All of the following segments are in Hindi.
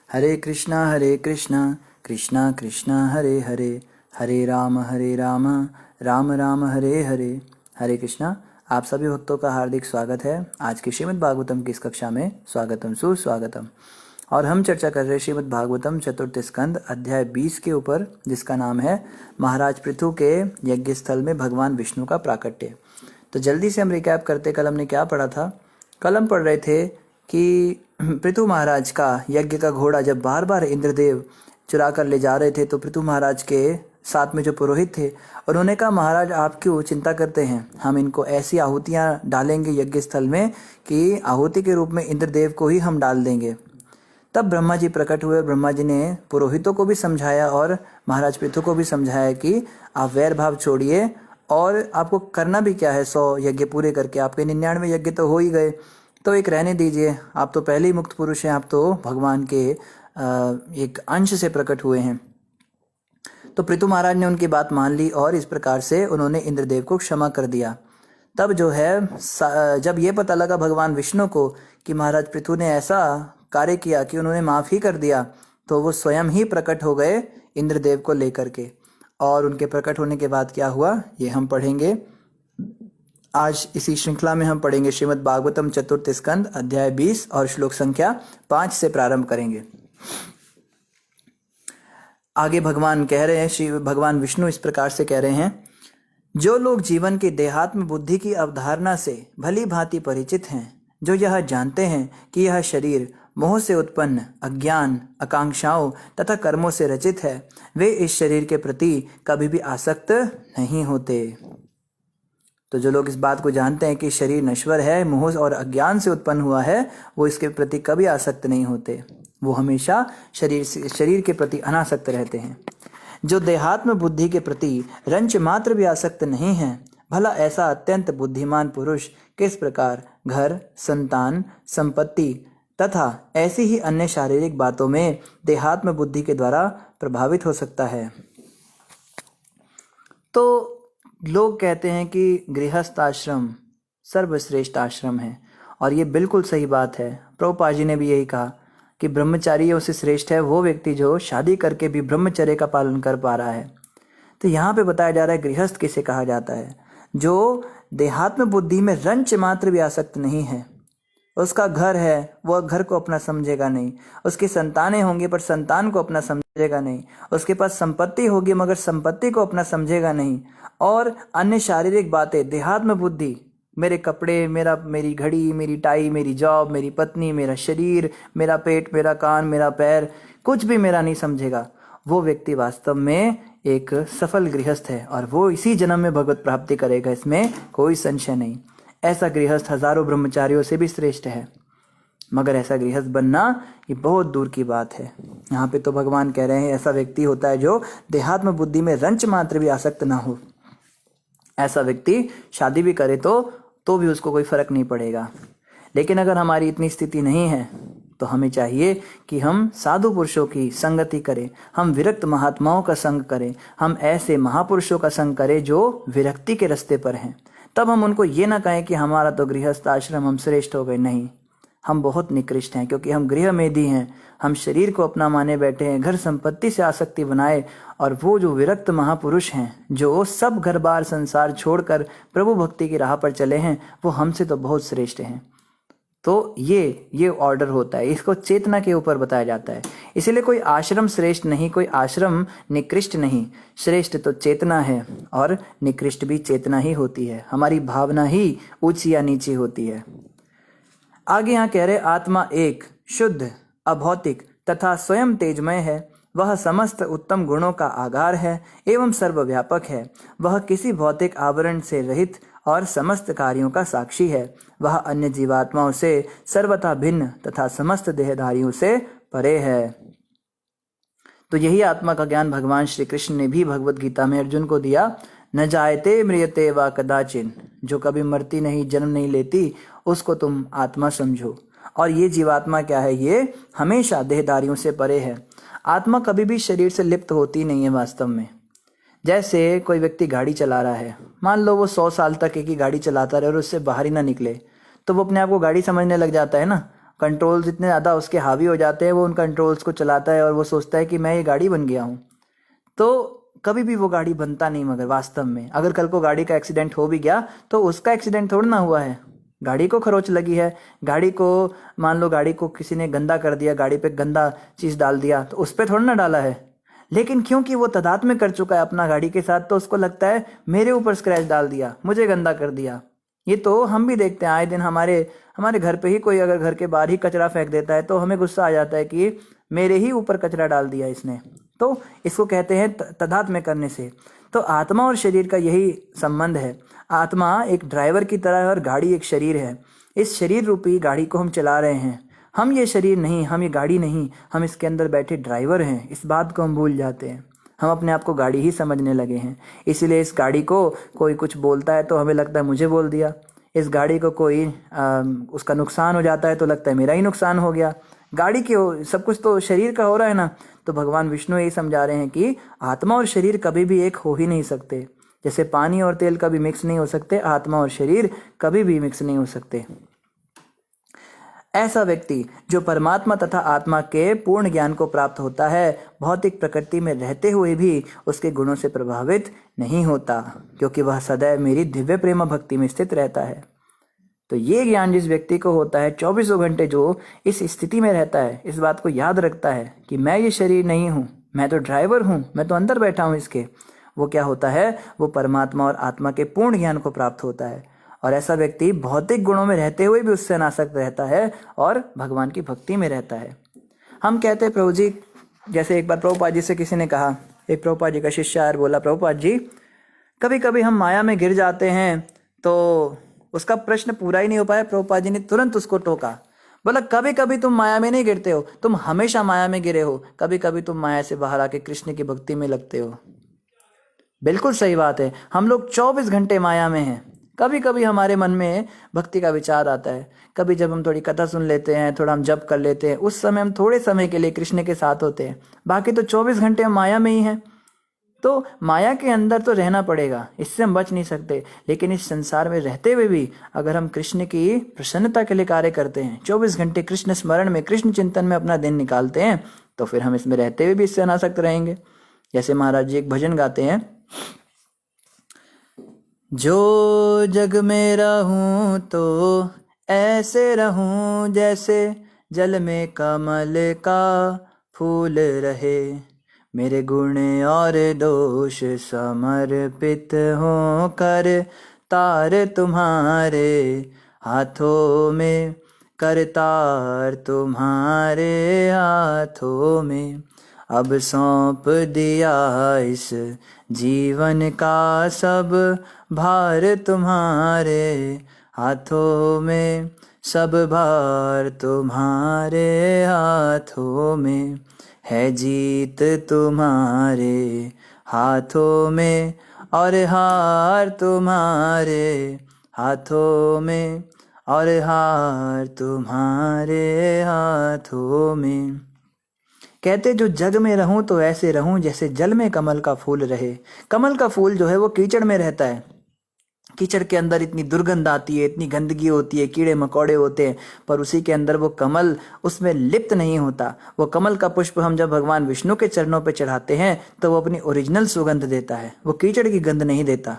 हरे कृष्णा कृष्णा कृष्णा हरे हरे, हरे राम राम राम हरे हरे। हरे कृष्णा। आप सभी भक्तों का हार्दिक स्वागत है आज की श्रीमद् भागवतम की इस कक्षा में। स्वागतम सुस्वागतम। और हम चर्चा कर रहे हैं श्रीमद् भागवतम चतुर्थ स्कंद अध्याय 20 के ऊपर, जिसका नाम है महाराज पृथु के यज्ञ स्थल में भगवान विष्णु का प्राकट्य। तो जल्दी से हम रिकैप करते, कल हमने क्या पढ़ा था। कल हम पढ़ रहे थे कि पृथु महाराज का यज्ञ का घोड़ा जब बार बार इंद्रदेव चुरा कर ले जा रहे थे, तो पृथु महाराज के साथ में जो पुरोहित थे उन्होंने कहा, महाराज आप क्यों चिंता करते हैं, हम इनको ऐसी आहुतियां डालेंगे यज्ञ स्थल में कि आहुति के रूप में इंद्रदेव को ही हम डाल देंगे। तब ब्रह्मा जी प्रकट हुए। ब्रह्मा जी ने पुरोहितों को भी समझाया और महाराज पृथु को भी समझाया कि आप वैर भाव छोड़िए और आपको करना भी क्या है, 100 यज्ञ पूरे करके आपके 99 यज्ञ तो हो ही गए, तो एक रहने दीजिए। आप तो पहले ही मुक्त पुरुष हैं, आप तो भगवान के एक अंश से प्रकट हुए हैं। तो पृथु महाराज ने उनकी बात मान ली और इस प्रकार से उन्होंने इंद्रदेव को क्षमा कर दिया। तब जो है जब ये पता लगा भगवान विष्णु को कि महाराज पृथु ने ऐसा कार्य किया कि उन्होंने माफ़ ही कर दिया, तो वो स्वयं ही प्रकट हो गए इंद्रदेव को लेकर के। और उनके प्रकट होने के बाद क्या हुआ ये हम पढ़ेंगे आज। इसी श्रृंखला में हम पढ़ेंगे श्रीमद् भागवतम चतुर्थ स्कंद अध्याय 20 और श्लोक संख्या 5 से प्रारंभ करेंगे। आगे भगवान कह रहे हैं, श्री भगवान विष्णु इस प्रकार से कह रहे हैं, जो लोग जीवन की देहात्म बुद्धि की अवधारणा से भली भांति परिचित हैं, जो यह जानते हैं कि यह शरीर मोह से उत्पन्न अज्ञान, आकांक्षाओं तथा कर्मों से रचित है, वे इस शरीर के प्रति कभी भी आसक्त नहीं होते। तो जो लोग इस बात को जानते हैं कि शरीर नश्वर है, मोह और अज्ञान से उत्पन्न हुआ है, वो इसके प्रति कभी आसक्त नहीं होते, वो हमेशा शरीर के प्रति अनासक्त रहते हैं। जो देहात्म बुद्धि के प्रति रंच मात्र भी आसक्त नहीं है, भला ऐसा अत्यंत बुद्धिमान पुरुष किस प्रकार घर, संतान, संपत्ति तथा ऐसी ही अन्य शारीरिक बातों में देहात्म बुद्धि के द्वारा प्रभावित हो सकता है। तो लोग कहते हैं कि गृहस्थ आश्रम सर्वश्रेष्ठ आश्रम है, और ये बिल्कुल सही बात है। प्रभुपाद जी ने भी यही कहा कि ब्रह्मचारियों से श्रेष्ठ है वो व्यक्ति जो शादी करके भी ब्रह्मचर्य का पालन कर पा रहा है। तो यहाँ पे बताया जा रहा है गृहस्थ किसे कहा जाता है, जो देहात्म बुद्धि में रंच मात्र भी आसक्त नहीं है। उसका घर है, वह घर को अपना समझेगा नहीं, उसकी संतानें होंगी पर संतान को अपना समझेगा नहीं, उसके पास संपत्ति होगी मगर संपत्ति को अपना समझेगा नहीं, और अन्य शारीरिक बातें देहात्म बुद्धि, मेरे कपड़े, मेरी घड़ी, मेरी टाई, मेरी जॉब, मेरी पत्नी, मेरा शरीर, मेरा पेट, मेरा कान, मेरा पैर, कुछ भी मेरा नहीं समझेगा, वो व्यक्ति वास्तव में एक सफल गृहस्थ है और वो इसी जन्म में भगवत प्राप्ति करेगा, इसमें कोई संशय नहीं। ऐसा गृहस्थ हजारों ब्रह्मचारियों से भी श्रेष्ठ है, मगर ऐसा गृहस्थ बनना ये बहुत दूर की बात है। यहाँ पे तो भगवान कह रहे हैं ऐसा व्यक्ति होता है जो देहात्म बुद्धि में रंच मात्र भी आसक्त ना हो। ऐसा व्यक्ति शादी भी करे तो भी उसको कोई फर्क नहीं पड़ेगा। लेकिन अगर हमारी इतनी स्थिति नहीं है तो हमें चाहिए कि हम साधु पुरुषों की संगति करें, हम विरक्त महात्माओं का संग करें, हम ऐसे महापुरुषों का संग करें जो विरक्ति के रास्ते पर हैं। तब हम उनको ये ना कहें कि हमारा तो गृहस्थ आश्रम, हम श्रेष्ठ हो गए। नहीं, हम बहुत निकृष्ट हैं, क्योंकि हम गृहमेधी हैं। हम शरीर को अपना माने बैठे हैं, घर संपत्ति से आसक्ति बनाए, और वो जो विरक्त महापुरुष हैं जो सब घर बार संसार छोड़कर प्रभु भक्ति की राह पर चले हैं, वो हमसे तो बहुत श्रेष्ठ हैं। तो ये ऑर्डर होता है, इसको चेतना के ऊपर बताया जाता है। इसीलिए कोई आश्रम श्रेष्ठ नहीं, कोई आश्रम निकृष्ट नहीं। श्रेष्ठ तो चेतना है और निकृष्ट भी चेतना ही होती है। हमारी भावना ही ऊंची या नीची होती है। आगे यहाँ कह रहे, आत्मा एक शुद्ध, अभौतिक तथा स्वयं तेजमय है। वह समस्त उत्तम गुणों का आधार है एवं सर्वव्यापक है। वह किसी भौतिक आवरण से रहित और समस्त कार्यों का साक्षी है। वह अन्य जीवात्माओं से सर्वथा भिन्न तथा समस्त देहधारियों से परे है। तो यही आत्मा का ज्ञान भगवान श्री कृष्ण ने भी भगवत गीता में अर्जुन को दिया। न जायते म्रियते वा कदाचिन, जो कभी मरती नहीं, जन्म नहीं लेती, उसको तुम आत्मा समझो। और ये जीवात्मा क्या है, ये हमेशा देहधारियों से परे है। आत्मा कभी भी शरीर से लिप्त होती नहीं है वास्तव में। जैसे कोई व्यक्ति गाड़ी चला रहा है, मान लो वो 100 साल तक एक ही गाड़ी चलाता रहे और उससे बाहर ही ना निकले, तो वो अपने आप को गाड़ी समझने लग जाता है ना। कंट्रोल्स इतने ज़्यादा उसके हावी हो जाते हैं, वो उन कंट्रोल्स को चलाता है और वो सोचता है कि मैं ये गाड़ी बन गया हूँ। तो कभी भी वो गाड़ी बनता नहीं, मगर वास्तव में अगर कल को गाड़ी का एक्सीडेंट हो भी गया तो उसका एक्सीडेंट थोड़ा ना हुआ है, गाड़ी को खरोच लगी है। गाड़ी को, मान लो गाड़ी को किसी ने गंदा कर दिया, गाड़ी पे गंदा चीज़ डाल दिया, तो उस पर थोड़ा ना डाला है, लेकिन क्योंकि वो तादाद में कर चुका है अपना गाड़ी के साथ, तो उसको लगता है मेरे ऊपर स्क्रैच डाल दिया, मुझे गंदा कर दिया। ये तो हम भी देखते हैं आए दिन, हमारे हमारे घर पे ही कोई अगर घर के बाहर ही कचरा फेंक देता है तो हमें गुस्सा आ जाता है कि मेरे ही ऊपर कचरा डाल दिया इसने। तो इसको कहते हैं तादाद में करने से। तो आत्मा और शरीर का यही संबंध है। आत्मा एक ड्राइवर की तरह है और गाड़ी एक शरीर है। इस शरीर रूपी गाड़ी को हम चला रहे हैं। हम ये शरीर नहीं, हम ये गाड़ी नहीं, हम इसके अंदर बैठे ड्राइवर हैं। इस बात को हम भूल जाते हैं। हम अपने आप को गाड़ी ही समझने लगे हैं। इसीलिए इस गाड़ी को कोई कुछ बोलता है तो हमें लगता है मुझे बोल दिया। इस गाड़ी को कोई उसका नुकसान हो जाता है तो लगता है मेरा ही नुकसान हो गया। गाड़ी के सब कुछ तो शरीर का हो रहा है ना। तो भगवान विष्णु यही समझा रहे हैं कि आत्मा और शरीर कभी भी एक हो ही नहीं सकते। जैसे पानी और तेल कभी मिक्स नहीं हो सकते, आत्मा और शरीर कभी भी मिक्स नहीं हो सकते। ऐसा व्यक्ति जो परमात्मा तथा आत्मा के पूर्ण ज्ञान को प्राप्त होता है, भौतिक प्रकृति में रहते हुए भी उसके गुणों से प्रभावित नहीं होता, क्योंकि वह सदैव मेरी दिव्य प्रेम भक्ति में स्थित रहता है। तो ये ज्ञान जिस व्यक्ति को होता है, 24 घंटे जो इस स्थिति में रहता है, इस बात को याद रखता है कि मैं ये शरीर नहीं हूँ, मैं तो ड्राइवर हूँ, मैं तो अंदर बैठा हूँ इसके, वो क्या होता है, वो परमात्मा और आत्मा के पूर्ण ज्ञान को प्राप्त होता है। और ऐसा व्यक्ति भौतिक गुणों में रहते हुए भी उससे अनासक्त रहता है और भगवान की भक्ति में रहता है। हम कहते हैं प्रभु जी, जैसे एक बार प्रभुपाद जी से किसी ने कहा, एक प्रभुपाद जी का शिष्य आया, बोला प्रभुपाद जी कभी कभी हम माया में गिर जाते हैं। तो उसका प्रश्न पूरा ही नहीं हो पाया, प्रभुपाद जी ने तुरंत उसको टोका, बोला कभी कभी तुम माया में नहीं गिरते हो, तुम हमेशा माया में गिरे हो, कभी कभी तुम माया से बाहर आके कृष्ण की भक्ति में लगते हो। बिल्कुल सही बात है, हम लोग 24 घंटे माया में हैं। कभी कभी हमारे मन में भक्ति का विचार आता है, कभी जब हम थोड़ी कथा सुन लेते हैं, थोड़ा हम जप कर लेते हैं, उस समय हम थोड़े समय के लिए कृष्ण के साथ होते हैं, बाकी तो 24 घंटे हम माया में ही हैं। तो माया के अंदर तो रहना पड़ेगा, इससे हम बच नहीं सकते। लेकिन इस संसार में रहते हुए भी अगर हम कृष्ण की प्रसन्नता के लिए कार्य करते हैं, 24 घंटे कृष्ण स्मरण में, कृष्ण चिंतन में अपना दिन निकालते हैं, तो फिर हम इसमें रहते हुए भी इससे अनासक्त रहेंगे। जैसे महाराज जी एक भजन गाते हैं, जो जग में रहूं तो ऐसे रहूं जैसे जल में कमल का फूल रहे, मेरे गुण और दोष समर्पित हो कर तार तुम्हारे हाथों में, करतार तुम्हारे हाथों में। अब सौंप दिया इस जीवन का सब भार तुम्हारे हाथों में, सब भार तुम्हारे हाथों में, है जीत तुम्हारे हाथों में और हार तुम्हारे हाथों में, और हार तुम्हारे हाथों में। कहते जो जग में रहूं तो ऐसे रहूं जैसे जल में कमल का फूल रहे। कमल का फूल जो है वो कीचड़ में रहता है, कीचड़ के अंदर इतनी दुर्गंध आती है, इतनी गंदगी होती है, कीड़े मकोड़े होते हैं, पर उसी के अंदर वो कमल उसमें लिप्त नहीं होता। वो कमल का पुष्प हम जब भगवान विष्णु के चरणों पर चढ़ाते हैं तो वो अपनी ओरिजिनल सुगंध देता है, वो कीचड़ की गंध नहीं देता।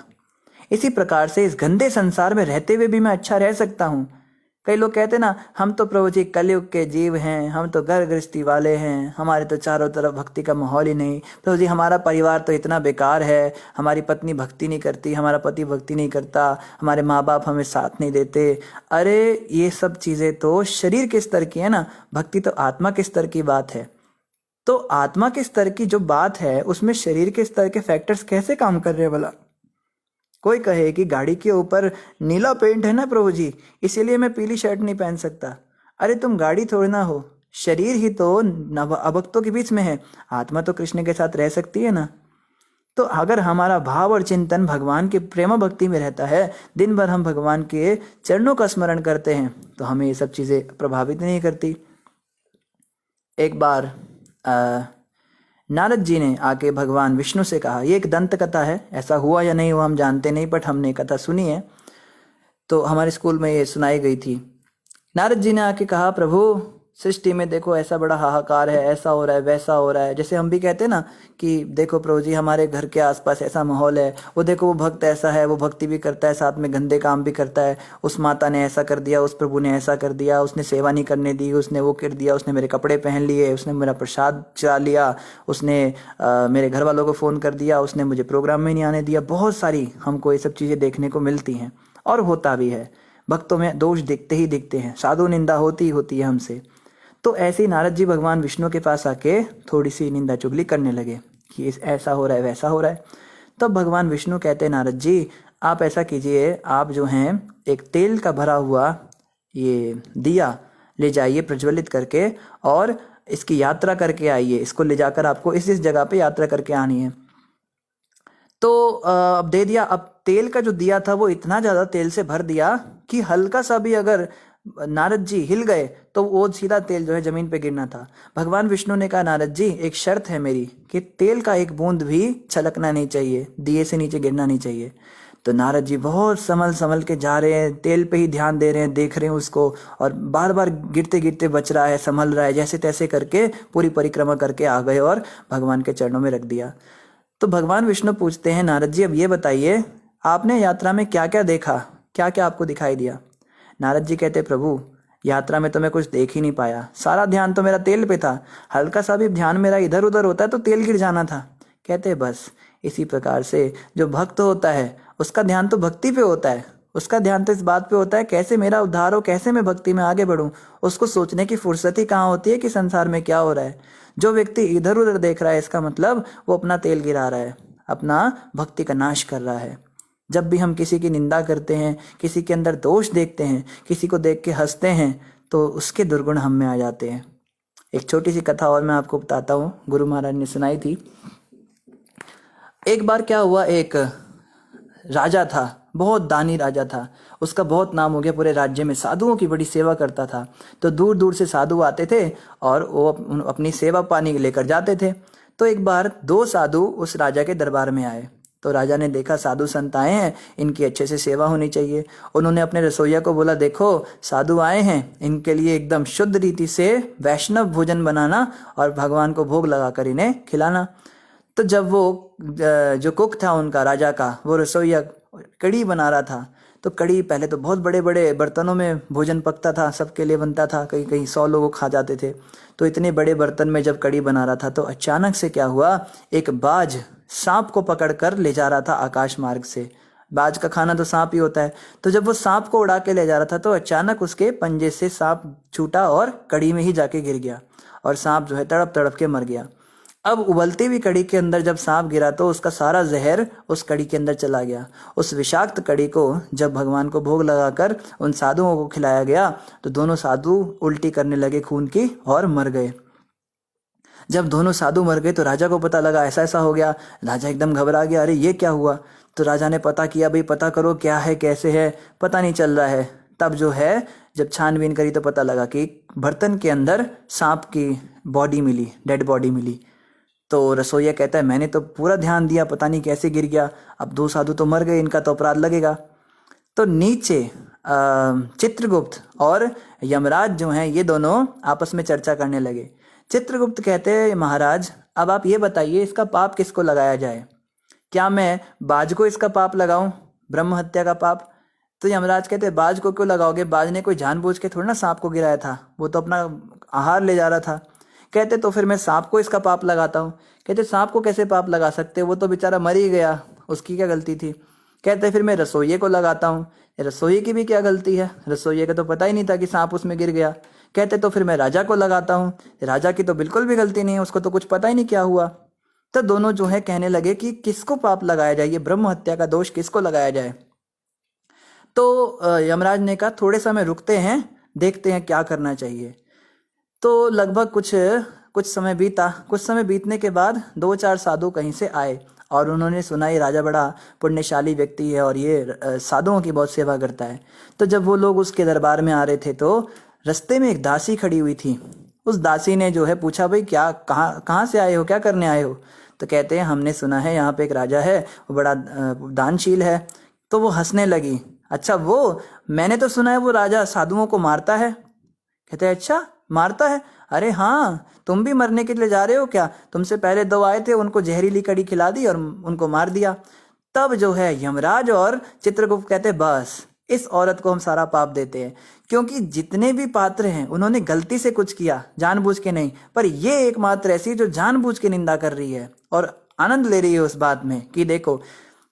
इसी प्रकार से इस गंदे संसार में रहते हुए भी मैं अच्छा रह सकता हूँ। कई लोग कहते हैं ना, हम तो प्रभु जी कलयुग के जीव हैं, हम तो घर गृहस्थी वाले हैं, हमारे तो चारों तरफ भक्ति का माहौल ही नहीं। प्रभु जी हमारा परिवार तो इतना बेकार है, हमारी पत्नी भक्ति नहीं करती, हमारा पति भक्ति नहीं करता, हमारे माँ बाप हमें साथ नहीं देते। अरे ये सब चीज़ें तो शरीर के स्तर की है ना, भक्ति तो आत्मा के स्तर की बात है। तो आत्मा के स्तर की जो बात है उसमें शरीर के स्तर के फैक्टर्स कैसे काम कर रहे हैं भला? कोई कहे कि गाड़ी के ऊपर नीला पेंट है ना प्रभु जी, इसीलिए मैं पीली शर्ट नहीं पहन सकता। अरे तुम गाड़ी थोड़ी ना हो, शरीर ही तो अभक्तों के बीच में है, आत्मा तो कृष्ण के साथ रह सकती है ना। तो अगर हमारा भाव और चिंतन भगवान के प्रेम भक्ति में रहता है, दिन भर हम भगवान के चरणों का स्मरण करते हैं, तो हमें ये सब चीज़ें प्रभावित नहीं करती। एक बार नारद जी ने आके भगवान विष्णु से कहा, ये एक दंत कथा है, ऐसा हुआ या नहीं हुआ हम जानते नहीं, बट हमने कथा सुनी है, तो हमारे स्कूल में ये सुनाई गई थी नारद जी ने आके कहा, प्रभु सृष्टि में देखो ऐसा बड़ा हाहाकार है, ऐसा हो रहा है, वैसा हो रहा है। जैसे हम भी कहते हैं ना कि देखो प्रभु जी हमारे घर के आसपास ऐसा माहौल है, वो देखो वो भक्त ऐसा है, वो भक्ति भी करता है, साथ में गंदे काम भी करता है, उस माता ने ऐसा कर दिया, उस प्रभु ने ऐसा कर दिया, उसने सेवा नहीं करने दी, उसने वो कर दिया, उसने मेरे कपड़े पहन लिए, उसने मेरा प्रसाद चुरा लिया, उसने मेरे घर वालों को फ़ोन कर दिया, उसने मुझे प्रोग्राम में नहीं आने दिया। बहुत सारी हमको ये सब चीज़ें देखने को मिलती हैं और होता भी है। भक्तों में दोष दिखते ही दिखते हैं, साधु निंदा होती ही होती है हमसे। तो ऐसे ही नारद जी भगवान विष्णु के पास आके थोड़ी सी निंदा चुगली करने लगे कि ऐसा हो रहा है, वैसा हो रहा है। तब भगवान विष्णु कहते हैं, नारद जी आप ऐसा कीजिए, आप जो हैं एक तेल का भरा हुआ ये दिया ले जाइए प्रज्वलित करके, और इसकी यात्रा करके आइए, इसको ले जाकर आपको इस जगह पे यात्रा करके आनी है। तो अब दे दिया। अब तेल का जो दिया था वो इतना ज़्यादा तेल से भर दिया कि हल्का सा भी अगर नारद जी हिल गए तो वो सीधा तेल जो है जमीन पे गिरना था। भगवान विष्णु ने कहा, नारद जी एक शर्त है मेरी कि तेल का एक बूंद भी छलकना नहीं चाहिए, दिए से नीचे गिरना नहीं चाहिए। तो नारद जी बहुत संभल संभल के जा रहे हैं, तेल पे ही ध्यान दे रहे हैं, देख रहे हैं उसको, और बार बार गिरते गिरते बच रहा है, संभल रहा है, जैसे तैसे करके पूरी परिक्रमा करके आ गए और भगवान के चरणों में रख दिया। तो भगवान विष्णु पूछते हैं, नारद जी अब ये बताइए आपने यात्रा में क्या क्या देखा, क्या क्या आपको दिखाई दिया। नारद जी कहते, प्रभु यात्रा में तो मैं कुछ देख ही नहीं पाया, सारा ध्यान तो मेरा तेल पे था, हल्का सा भी ध्यान मेरा इधर उधर होता है तो तेल गिर जाना था। कहते बस इसी प्रकार से जो भक्त होता है उसका ध्यान तो भक्ति पे होता है, उसका ध्यान तो इस बात पे होता है कैसे मेरा उद्धार हो, कैसे मैं भक्ति में आगे बढ़ूं। उसको सोचने की फुर्सत ही कहाँ होती है कि संसार में क्या हो रहा है। जो व्यक्ति इधर उधर देख रहा है इसका मतलब वो अपना तेल गिरा रहा है, अपना भक्ति का नाश कर रहा है। जब भी हम किसी की निंदा करते हैं, किसी के अंदर दोष देखते हैं, किसी को देख के हंसते हैं, तो उसके दुर्गुण हम में आ जाते हैं। एक छोटी सी कथा और मैं आपको बताता हूँ, गुरु महाराज ने सुनाई थी। एक बार क्या हुआ, एक राजा था, बहुत दानी राजा था, उसका बहुत नाम हो गया पूरे राज्य में, साधुओं की बड़ी सेवा करता था। तो दूर दूर से साधु आते थे और वो अपनी सेवा पानी लेकर जाते थे। तो एक बार दो साधु उस राजा के दरबार में आए। तो राजा ने देखा साधु संत आए हैं, इनकी अच्छे से सेवा होनी चाहिए। उन्होंने अपने रसोइया को बोला, देखो साधु आए हैं, इनके लिए एकदम शुद्ध रीति से वैष्णव भोजन बनाना और भगवान को भोग लगाकर इन्हें खिलाना। तो जब वो जो कुक था उनका, राजा का, वो रसोइया कड़ी बना रहा था, तो कड़ी पहले तो बहुत बड़े बड़े बर्तनों में भोजन पकता था, सबके लिए बनता था, कहीं कहीं 100 लोग खा जाते थे। तो इतने बड़े बर्तन में जब कड़ी बना रहा था तो अचानक से क्या हुआ, एक बाज सांप को पकड़ कर ले जा रहा था आकाश मार्ग से। बाज का खाना तो सांप ही होता है। तो जब वो सांप को उड़ा के ले जा रहा था तो अचानक उसके पंजे से सांप छूटा और कड़ी में ही जाके गिर गया, और सांप जो है तड़प तड़प के मर गया। अब उबलती हुई कड़ी के अंदर जब सांप गिरा तो उसका सारा जहर उस कड़ी के अंदर चला गया। उस विषाक्त कड़ी को जब भगवान को भोग लगाकर उन साधुओं को खिलाया गया तो दोनों साधु उल्टी करने लगे खून की और मर गए। जब दोनों साधु मर गए तो राजा को पता लगा ऐसा ऐसा हो गया। राजा एकदम घबरा गया, अरे ये क्या हुआ। तो राजा ने पता किया, भाई पता करो क्या है कैसे है, पता नहीं चल रहा है। तब जो है जब छानबीन करी तो पता लगा कि बर्तन के अंदर सांप की बॉडी मिली, डेड बॉडी मिली। तो रसोइया कहता है, मैंने तो पूरा ध्यान दिया, पता नहीं कैसे गिर गया, अब दो साधु तो मर गए, इनका तो अपराध लगेगा। तो नीचे चित्रगुप्त और यमराज जो हैं ये दोनों आपस में चर्चा करने लगे। चित्रगुप्त कहते हैं, महाराज अब आप ये बताइए इसका पाप किसको लगाया जाए, क्या मैं बाज को इसका पाप लगाऊं, ब्रह्म हत्या का पाप। तो यमराज कहते हैं, बाज को क्यों लगाओगे, बाज ने कोई जानबूझ के थोड़ा ना सांप को गिराया था, वो तो अपना आहार ले जा रहा था। कहते तो फिर मैं सांप को इसका पाप लगाता हूँ। कहते सांप को कैसे पाप लगा सकते, वो तो बेचारा मर ही गया, उसकी क्या गलती थी। कहते फिर मैं रसोइये को लगाता हूँ। रसोइये की भी क्या गलती है, रसोइये का तो पता ही नहीं था कि सांप उसमें गिर गया। कहते तो फिर मैं राजा को लगाता हूँ। राजा की तो बिल्कुल भी गलती नहीं है, उसको तो कुछ पता ही नहीं क्या हुआ। तो दोनों जो है कहने लगे कि किसको पाप लगाया जाए, ये ब्रह्म हत्या का दोष किसको लगाया जाए। तो यमराज ने कहा थोड़े समय रुकते हैं, देखते हैं क्या करना चाहिए। तो लगभग कुछ समय बीता। कुछ समय बीतने के बाद 2-4 साधु कहीं से आए और उन्होंने सुना ये राजा बड़ा पुण्यशाली व्यक्ति है और ये साधुओं की बहुत सेवा करता है। तो जब वो लोग उसके दरबार में आ रहे थे तो रास्ते में एक दासी खड़ी हुई थी। उस दासी ने जो है पूछा, भाई क्या कहाँ से आए हो, क्या करने आए हो। तो कहते हैं हमने सुना है यहाँ पे एक राजा है, वो बड़ा दानशील है। तो वो हंसने लगी, अच्छा वो, मैंने तो सुना है वो राजा साधुओं को मारता है। कहते हैं अच्छा मारता है, अरे हाँ तुम भी मरने के लिए जा रहे हो क्या? तुमसे पहले 2 आए थे, उनको जहरीली कड़ी खिला दी और उनको मार दिया। तब जो है यमराज और चित्रगुप्त कहते हैं बस इस औरत को हम सारा पाप देते हैं, क्योंकि जितने भी पात्र हैं उन्होंने गलती से कुछ किया, जानबूझ के नहीं, पर ये एकमात्र ऐसी जो जानबूझ के निंदा कर रही है और आनंद ले रही है उस बात में कि देखो।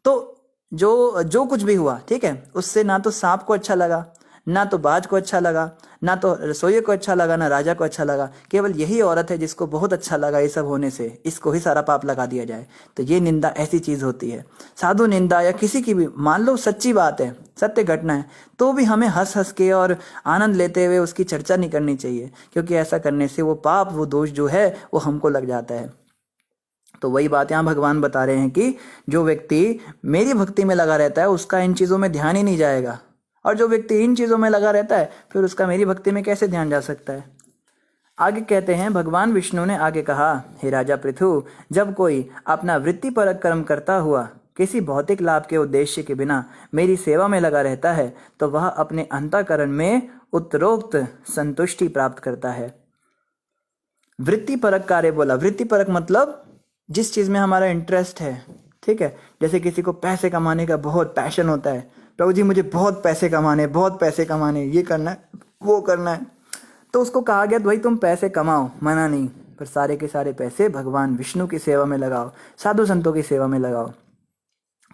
तो जो जो कुछ भी हुआ ठीक है, उससे ना तो सांप को अच्छा लगा, ना तो बाज को अच्छा लगा, ना तो रसोइये को अच्छा लगा, ना राजा को अच्छा लगा। केवल यही औरत है जिसको बहुत अच्छा लगा ये सब होने से, इसको ही सारा पाप लगा दिया जाए। तो ये निंदा ऐसी चीज होती है, साधु निंदा या किसी की भी, मान लो सच्ची बात है, सत्य घटना है, तो भी हमें हंस हंस के और आनंद लेते हुए उसकी चर्चा नहीं करनी चाहिए, क्योंकि ऐसा करने से वो पाप, वो दोष जो है वो हमको लग जाता है। तो वही बात यहाँ भगवान बता रहे हैं कि जो व्यक्ति मेरी भक्ति में लगा रहता है उसका इन चीजों में ध्यान ही नहीं जाएगा, और जो व्यक्ति इन चीजों में लगा रहता है फिर उसका मेरी भक्ति में कैसे ध्यान जा सकता है। आगे कहते हैं भगवान विष्णु ने आगे कहा, हे राजा पृथु, जब कोई अपना वृत्तिपरक कर्म करता हुआ किसी भौतिक लाभ के उद्देश्य के बिना मेरी सेवा में लगा रहता है तो वह अपने अंतःकरण में उत्तरोक्त संतुष्टि प्राप्त करता है। वृत्तिपरक कार्य बोला, वृत्तिपरक मतलब जिस चीज में हमारा इंटरेस्ट है, ठीक है। जैसे किसी को पैसे कमाने का बहुत पैशन होता है, प्रभु जी मुझे बहुत पैसे कमाने, बहुत पैसे कमाने, ये करना है वो करना है, तो उसको कहा गया भाई तुम पैसे कमाओ, मना नहीं, पर सारे के सारे पैसे भगवान विष्णु की सेवा में लगाओ, साधु संतों की सेवा में लगाओ।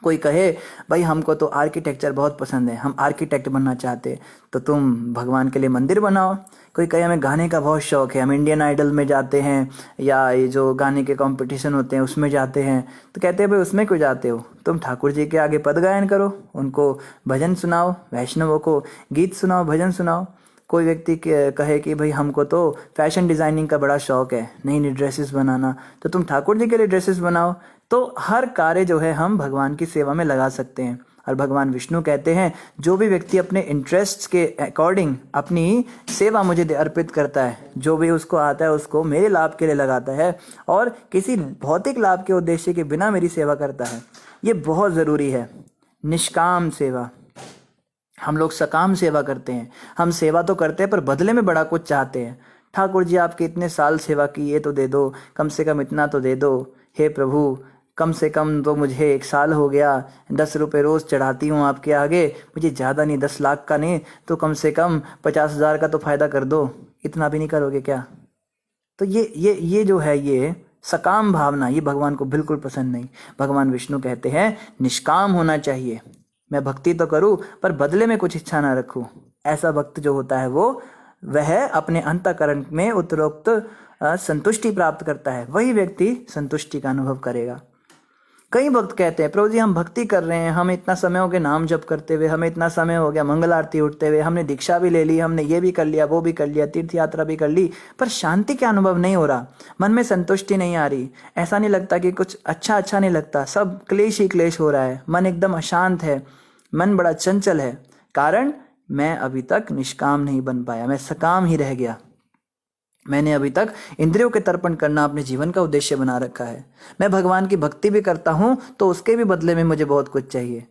कोई कहे भाई हमको तो आर्किटेक्चर बहुत पसंद है, हम आर्किटेक्ट बनना चाहते, तो तुम भगवान के लिए मंदिर बनाओ। कोई कहे हमें गाने का बहुत शौक है, हम इंडियन आइडल में जाते हैं या ये जो गाने के कंपटीशन होते हैं उसमें जाते हैं, तो कहते हैं भाई उसमें क्यों जाते हो, तुम ठाकुर जी के आगे पद गायन करो, उनको भजन सुनाओ, वैष्णवों को गीत सुनाओ, भजन सुनाओ। कोई व्यक्ति कहे कि भाई हमको तो फैशन डिज़ाइनिंग का बड़ा शौक है, नई नई ड्रेसेस बनाना, तो तुम ठाकुर जी के लिए ड्रेसेस बनाओ। तो हर कार्य जो है हम भगवान की सेवा में लगा सकते हैं। और भगवान विष्णु कहते हैं जो भी व्यक्ति अपने इंटरेस्ट के अकॉर्डिंग अपनी सेवा मुझे अर्पित करता है, जो भी उसको आता है उसको मेरे लाभ के लिए लगाता है और किसी भौतिक लाभ के उद्देश्य के बिना मेरी सेवा करता है, ये बहुत ज़रूरी है। निष्काम सेवा, हम लोग सकाम सेवा करते हैं, हम सेवा तो करते हैं पर बदले में बड़ा कुछ चाहते हैं। ठाकुर जी आपके इतने साल सेवा की, ये तो दे दो, कम से कम इतना तो दे दो। हे प्रभु कम से कम तो मुझे 1 साल हो गया, 10 रुपये रोज़ चढ़ाती हूँ आपके आगे, मुझे ज़्यादा नहीं, 10 लाख का नहीं तो कम से कम 50,000 का तो फ़ायदा कर दो, इतना भी नहीं करोगे क्या? तो ये जो है ये सकाम भावना, ये भगवान को बिल्कुल पसंद नहीं। भगवान विष्णु कहते हैं निष्काम होना चाहिए, मैं भक्ति तो करूं पर बदले में कुछ इच्छा ना रखूं। ऐसा भक्त जो होता है वह अपने अंतःकरण में उत्तरोक्त संतुष्टि प्राप्त करता है, वही व्यक्ति संतुष्टि का अनुभव करेगा। कई भक्त कहते हैं प्रभु जी हम भक्ति कर रहे हैं, हमें इतना समय हो गया नाम जप करते हुए, हमें इतना समय हो गया मंगल आरती उठते हुए, हमने दीक्षा भी ले ली, हमने ये भी कर लिया, वो भी कर लिया, तीर्थ यात्रा भी कर ली, पर शांति का अनुभव नहीं हो रहा, मन में संतुष्टि नहीं आ रही, ऐसा नहीं लगता कि कुछ अच्छा नहीं लगता, सब क्लेश ही क्लेश हो रहा है, मन एकदम अशांत है, मन बड़ा चंचल है। कारण मैं अभी तक निष्काम नहीं बन पाया, मैं सकाम ही रह गया। मैंने अभी तक इंद्रियों के तर्पण करना अपने जीवन का उद्देश्य बना रखा है। मैं भगवान की भक्ति भी करता हूं तो उसके भी बदले में मुझे बहुत कुछ चाहिए।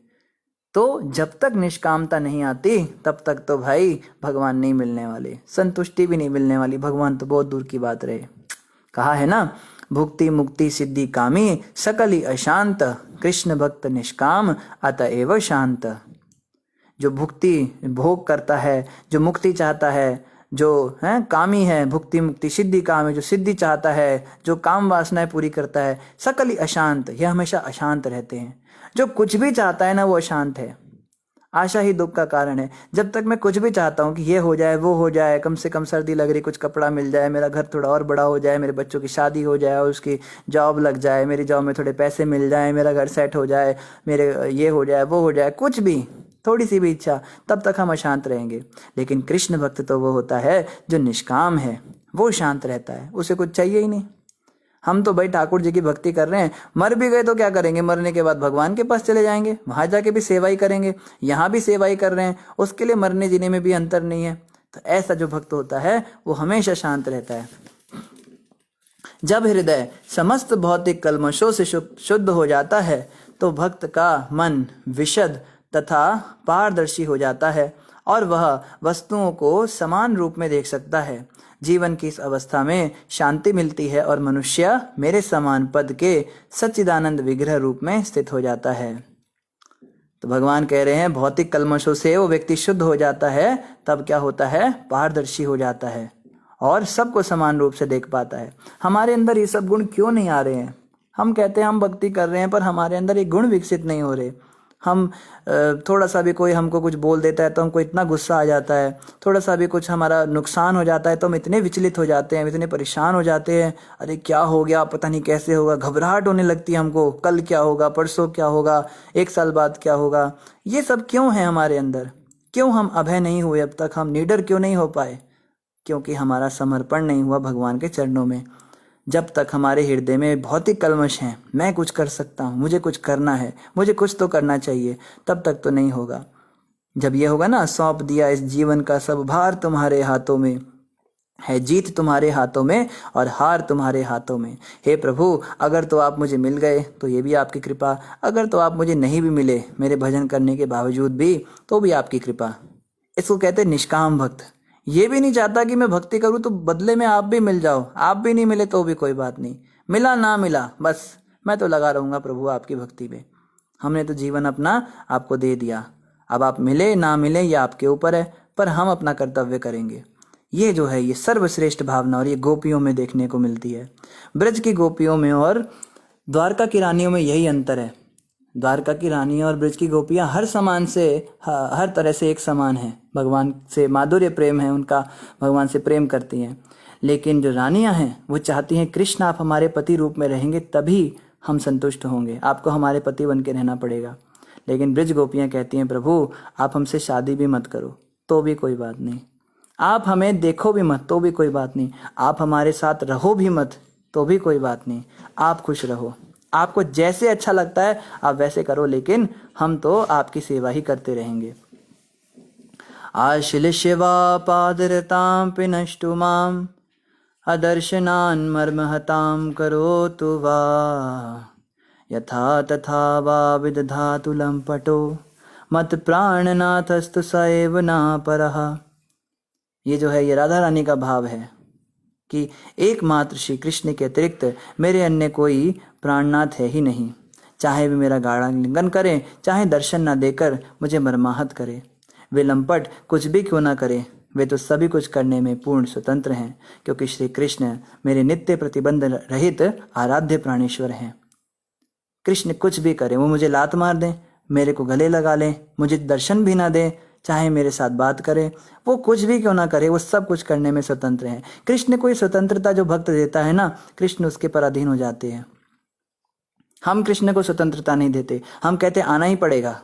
तो जब तक निष्कामता नहीं आती तब तक तो भाई भगवान नहीं मिलने वाले, संतुष्टि भी नहीं मिलने वाली, भगवान तो बहुत दूर की बात रहे। कहा है ना, भुक्ति मुक्ति सिद्धि कामी सकली अशांत, कृष्ण भक्त निष्काम अतएव शांत। जो भुक्ति भोग करता है, जो मुक्ति चाहता है, जो है कामी है, भुक्ति मुक्ति सिद्धि काम है, जो सिद्धि चाहता है, जो काम वासनाएं पूरी करता है, सकली अशांत, यह हमेशा अशांत रहते हैं। जो कुछ भी चाहता है ना वो अशांत है, आशा ही दुख का कारण है। जब तक मैं कुछ भी चाहता हूँ कि ये हो जाए वो हो जाए, कम से कम सर्दी लग रही कुछ कपड़ा मिल जाए, मेरा घर थोड़ा और बड़ा हो जाए, मेरे बच्चों की शादी हो जाए, उसकी जॉब लग जाए, मेरी जॉब में थोड़े पैसे मिल जाए, मेरा घर सेट हो जाए, मेरे ये हो जाए वो हो जाए, कुछ भी थोड़ी सी भी इच्छा, तब तक हम अशांत रहेंगे। लेकिन कृष्ण भक्त तो वो होता है जो निष्काम है, वो शांत रहता है, उसे कुछ चाहिए ही नहीं। हम तो भाई ठाकुर जी की भक्ति कर रहे हैं, मर भी गए तो क्या करेंगे, मरने के बाद भगवान के पास चले जाएंगे, वहां जाके भी सेवा ही करेंगे, यहाँ भी सेवा ही कर रहे हैं, उसके लिए मरने जीने में भी अंतर नहीं है। तो ऐसा जो भक्त होता है वो हमेशा शांत रहता है। जब हृदय समस्त भौतिक कल्मशों से शुद्ध हो जाता है तो भक्त का मन विशद तथा पारदर्शी हो जाता है और वह वस्तुओं को समान रूप में देख सकता है। जीवन की इस अवस्था में शांति मिलती है और मनुष्य मेरे समान पद के सच्चिदानंद विग्रह रूप में स्थित हो जाता है। तो भगवान कह रहे हैं भौतिक कल्मशों से वो व्यक्ति शुद्ध हो जाता है, तब क्या होता है, पारदर्शी हो जाता है और सबको समान रूप से देख पाता है। हमारे अंदर ये सब गुण क्यों नहीं आ रहे हैं? हम कहते हैं हम भक्ति कर रहे हैं, पर हमारे अंदर ये गुण विकसित नहीं हो रहे। हम थोड़ा सा भी कोई हमको कुछ बोल देता है तो हमको इतना गुस्सा आ जाता है, थोड़ा सा भी कुछ हमारा नुकसान हो जाता है तो हम इतने विचलित हो जाते हैं, इतने परेशान हो जाते हैं, अरे क्या हो गया, पता नहीं कैसे होगा, घबराहट होने लगती है हमको, कल क्या होगा, परसों क्या होगा, 1 साल बाद क्या होगा। ये सब क्यों है हमारे अंदर? क्यों हम अभय नहीं हुए अब तक? हम निडर क्यों नहीं हो पाए? क्योंकि हमारा समर्पण नहीं हुआ भगवान के चरणों में। जब तक हमारे हृदय में भौतिक कल्मश हैं, मैं कुछ कर सकता हूँ, मुझे कुछ करना है, मुझे कुछ तो करना चाहिए, तब तक तो नहीं होगा। जब ये होगा ना, सौंप दिया इस जीवन का सब भार तुम्हारे हाथों में है, जीत तुम्हारे हाथों में और हार तुम्हारे हाथों में। हे प्रभु, अगर तो आप मुझे मिल गए तो ये भी आपकी कृपा, अगर तो आप मुझे नहीं भी मिले मेरे भजन करने के बावजूद भी, तो भी आपकी कृपा। इसको कहते हैं निष्काम भक्त। ये भी नहीं चाहता कि मैं भक्ति करूं तो बदले में आप भी मिल जाओ, आप भी नहीं मिले तो भी कोई बात नहीं, मिला ना मिला बस मैं तो लगा रहूंगा प्रभु आपकी भक्ति में। हमने तो जीवन अपना आपको दे दिया, अब आप मिले ना मिले ये आपके ऊपर है, पर हम अपना कर्तव्य करेंगे। ये जो है ये सर्वश्रेष्ठ भावना और ये गोपियों में देखने को मिलती है। ब्रज की गोपियों में और द्वारका की रानियों में यही अंतर है। द्वारका की रानियां और ब्रज की गोपियां हर समान से, हर तरह से एक समान है, भगवान से माधुर्य प्रेम है उनका, भगवान से प्रेम करती हैं। लेकिन जो रानियां हैं वो चाहती हैं कृष्ण आप हमारे पति रूप में रहेंगे तभी हम संतुष्ट होंगे, आपको हमारे पति बन के रहना पड़ेगा। लेकिन ब्रज गोपियां कहती हैं प्रभु आप हमसे शादी भी मत करो तो भी कोई बात नहीं, आप हमें देखो भी मत तो भी कोई बात नहीं, आप हमारे साथ रहो भी मत तो भी कोई बात नहीं, आप खुश रहो, आपको जैसे अच्छा लगता है आप वैसे करो, लेकिन हम तो आपकी सेवा ही करते रहेंगे। आशिल शिवा पादरतां पिनष्टु माम अदर्शनान् मर्महतां करोतु वा यथा तथा वा विदधातु लंपटो मत प्राणनाथस्तु स एव न परः। ये जो है ये राधा रानी का भाव है कि एकमात्र श्री कृष्ण के अतिरिक्त मेरे अन्य कोई प्राणनाथ है ही नहीं, चाहे वे मेरा गाढ़ा लिंगन करें, चाहे दर्शन ना देकर मुझे मर्माहत करे, वे लंपट कुछ भी क्यों ना करे, वे तो सभी कुछ करने में पूर्ण स्वतंत्र हैं, क्योंकि श्री कृष्ण मेरे नित्य प्रतिबंध रहित आराध्य प्राणेश्वर हैं। कृष्ण कुछ भी करें, वो मुझे लात मार दें, मेरे को गले लगा लें, मुझे दर्शन भी ना दें, चाहे मेरे साथ बात करे, वो कुछ भी क्यों ना करे, वो सब कुछ करने में स्वतंत्र हैं। कृष्ण कोई स्वतंत्रता जो भक्त देता है ना, कृष्ण उसके पराधीन हो जाते हैं। हम कृष्ण को स्वतंत्रता नहीं देते, हम कहते आना ही पड़ेगा,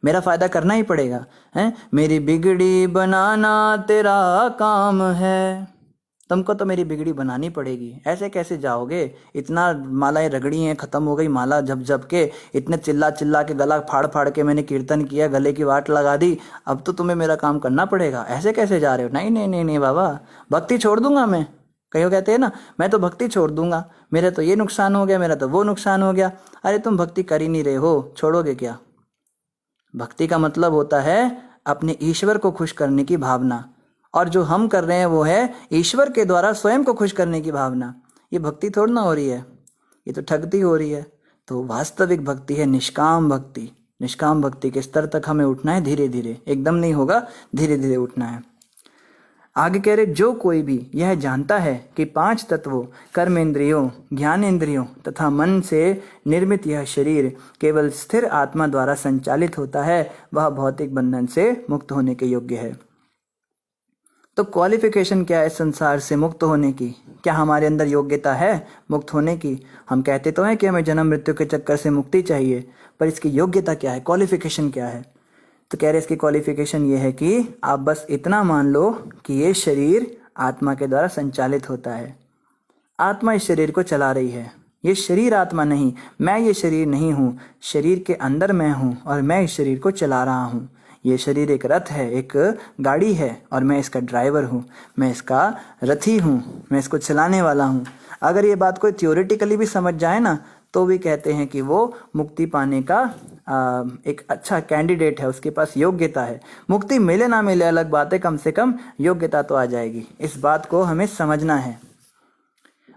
मेरा फायदा करना ही पड़ेगा, है मेरी बिगड़ी बनाना तेरा काम है, तुमको तो मेरी बिगड़ी बनानी पड़ेगी, ऐसे कैसे जाओगे, इतना मालाएं रगड़ी हैं, खत्म हो गई माला जब जब के, इतने चिल्ला चिल्ला के गला फाड़ फाड़ के मैंने कीर्तन किया, गले की वाट लगा दी, अब तो तुम्हें मेरा काम करना पड़ेगा, ऐसे कैसे जा रहे हो? नहीं नहीं नहीं नहीं बाबा, भक्ति छोड़ दूंगा मैं। कहीं कहते हैं ना मैं तो भक्ति छोड़ दूंगा, मेरा तो ये नुकसान हो गया, मेरा तो वो नुकसान हो गया। अरे तुम भक्ति कर ही नहीं रहे हो, छोड़ोगे क्या? भक्ति का मतलब होता है अपने ईश्वर को खुश करने की भावना, और जो हम कर रहे हैं वो है ईश्वर के द्वारा स्वयं को खुश करने की भावना। ये भक्ति थोड़ी ना हो रही है, ये तो ठगती हो रही है। तो वास्तविक भक्ति है निष्काम भक्ति। निष्काम भक्ति के स्तर तक हमें उठना है धीरे धीरे, एकदम नहीं होगा, धीरे धीरे उठना है। आगे कह रहे जो कोई भी यह जानता है कि 5 तत्वों कर्मेंद्रियों, ज्ञानेंद्रियों तथा मन से निर्मित यह शरीर केवल स्थिर आत्मा द्वारा संचालित होता है, वह भौतिक बंधन से मुक्त होने के योग्य है। तो क्वालिफिकेशन क्या है संसार से मुक्त होने की? क्या हमारे अंदर योग्यता है मुक्त होने की? हम कहते तो हैं कि हमें जन्म मृत्यु के चक्कर से मुक्ति चाहिए, पर इसकी योग्यता क्या है, क्वालिफिकेशन क्या है? तो कह रहे इसकी क्वालिफिकेशन ये है कि आप बस इतना मान लो कि ये शरीर आत्मा के द्वारा संचालित होता है, आत्मा इस शरीर को चला रही है, ये शरीर आत्मा नहीं, मैं ये शरीर नहीं हूँ, शरीर के अंदर मैं हूँ और मैं इस शरीर को चला रहा हूँ। ये शरीर एक रथ है, एक गाड़ी है और मैं इसका ड्राइवर हूँ, मैं इसका रथी हूँ, मैं इसको चलाने वाला हूँ। अगर ये बात कोई थियोरेटिकली भी समझ जाए ना तो भी कहते हैं कि वो मुक्ति पाने का एक अच्छा कैंडिडेट है, उसके पास योग्यता है। मुक्ति मिले ना मिले अलग बात है, कम से कम योग्यता तो आ जाएगी। इस बात को हमें समझना है।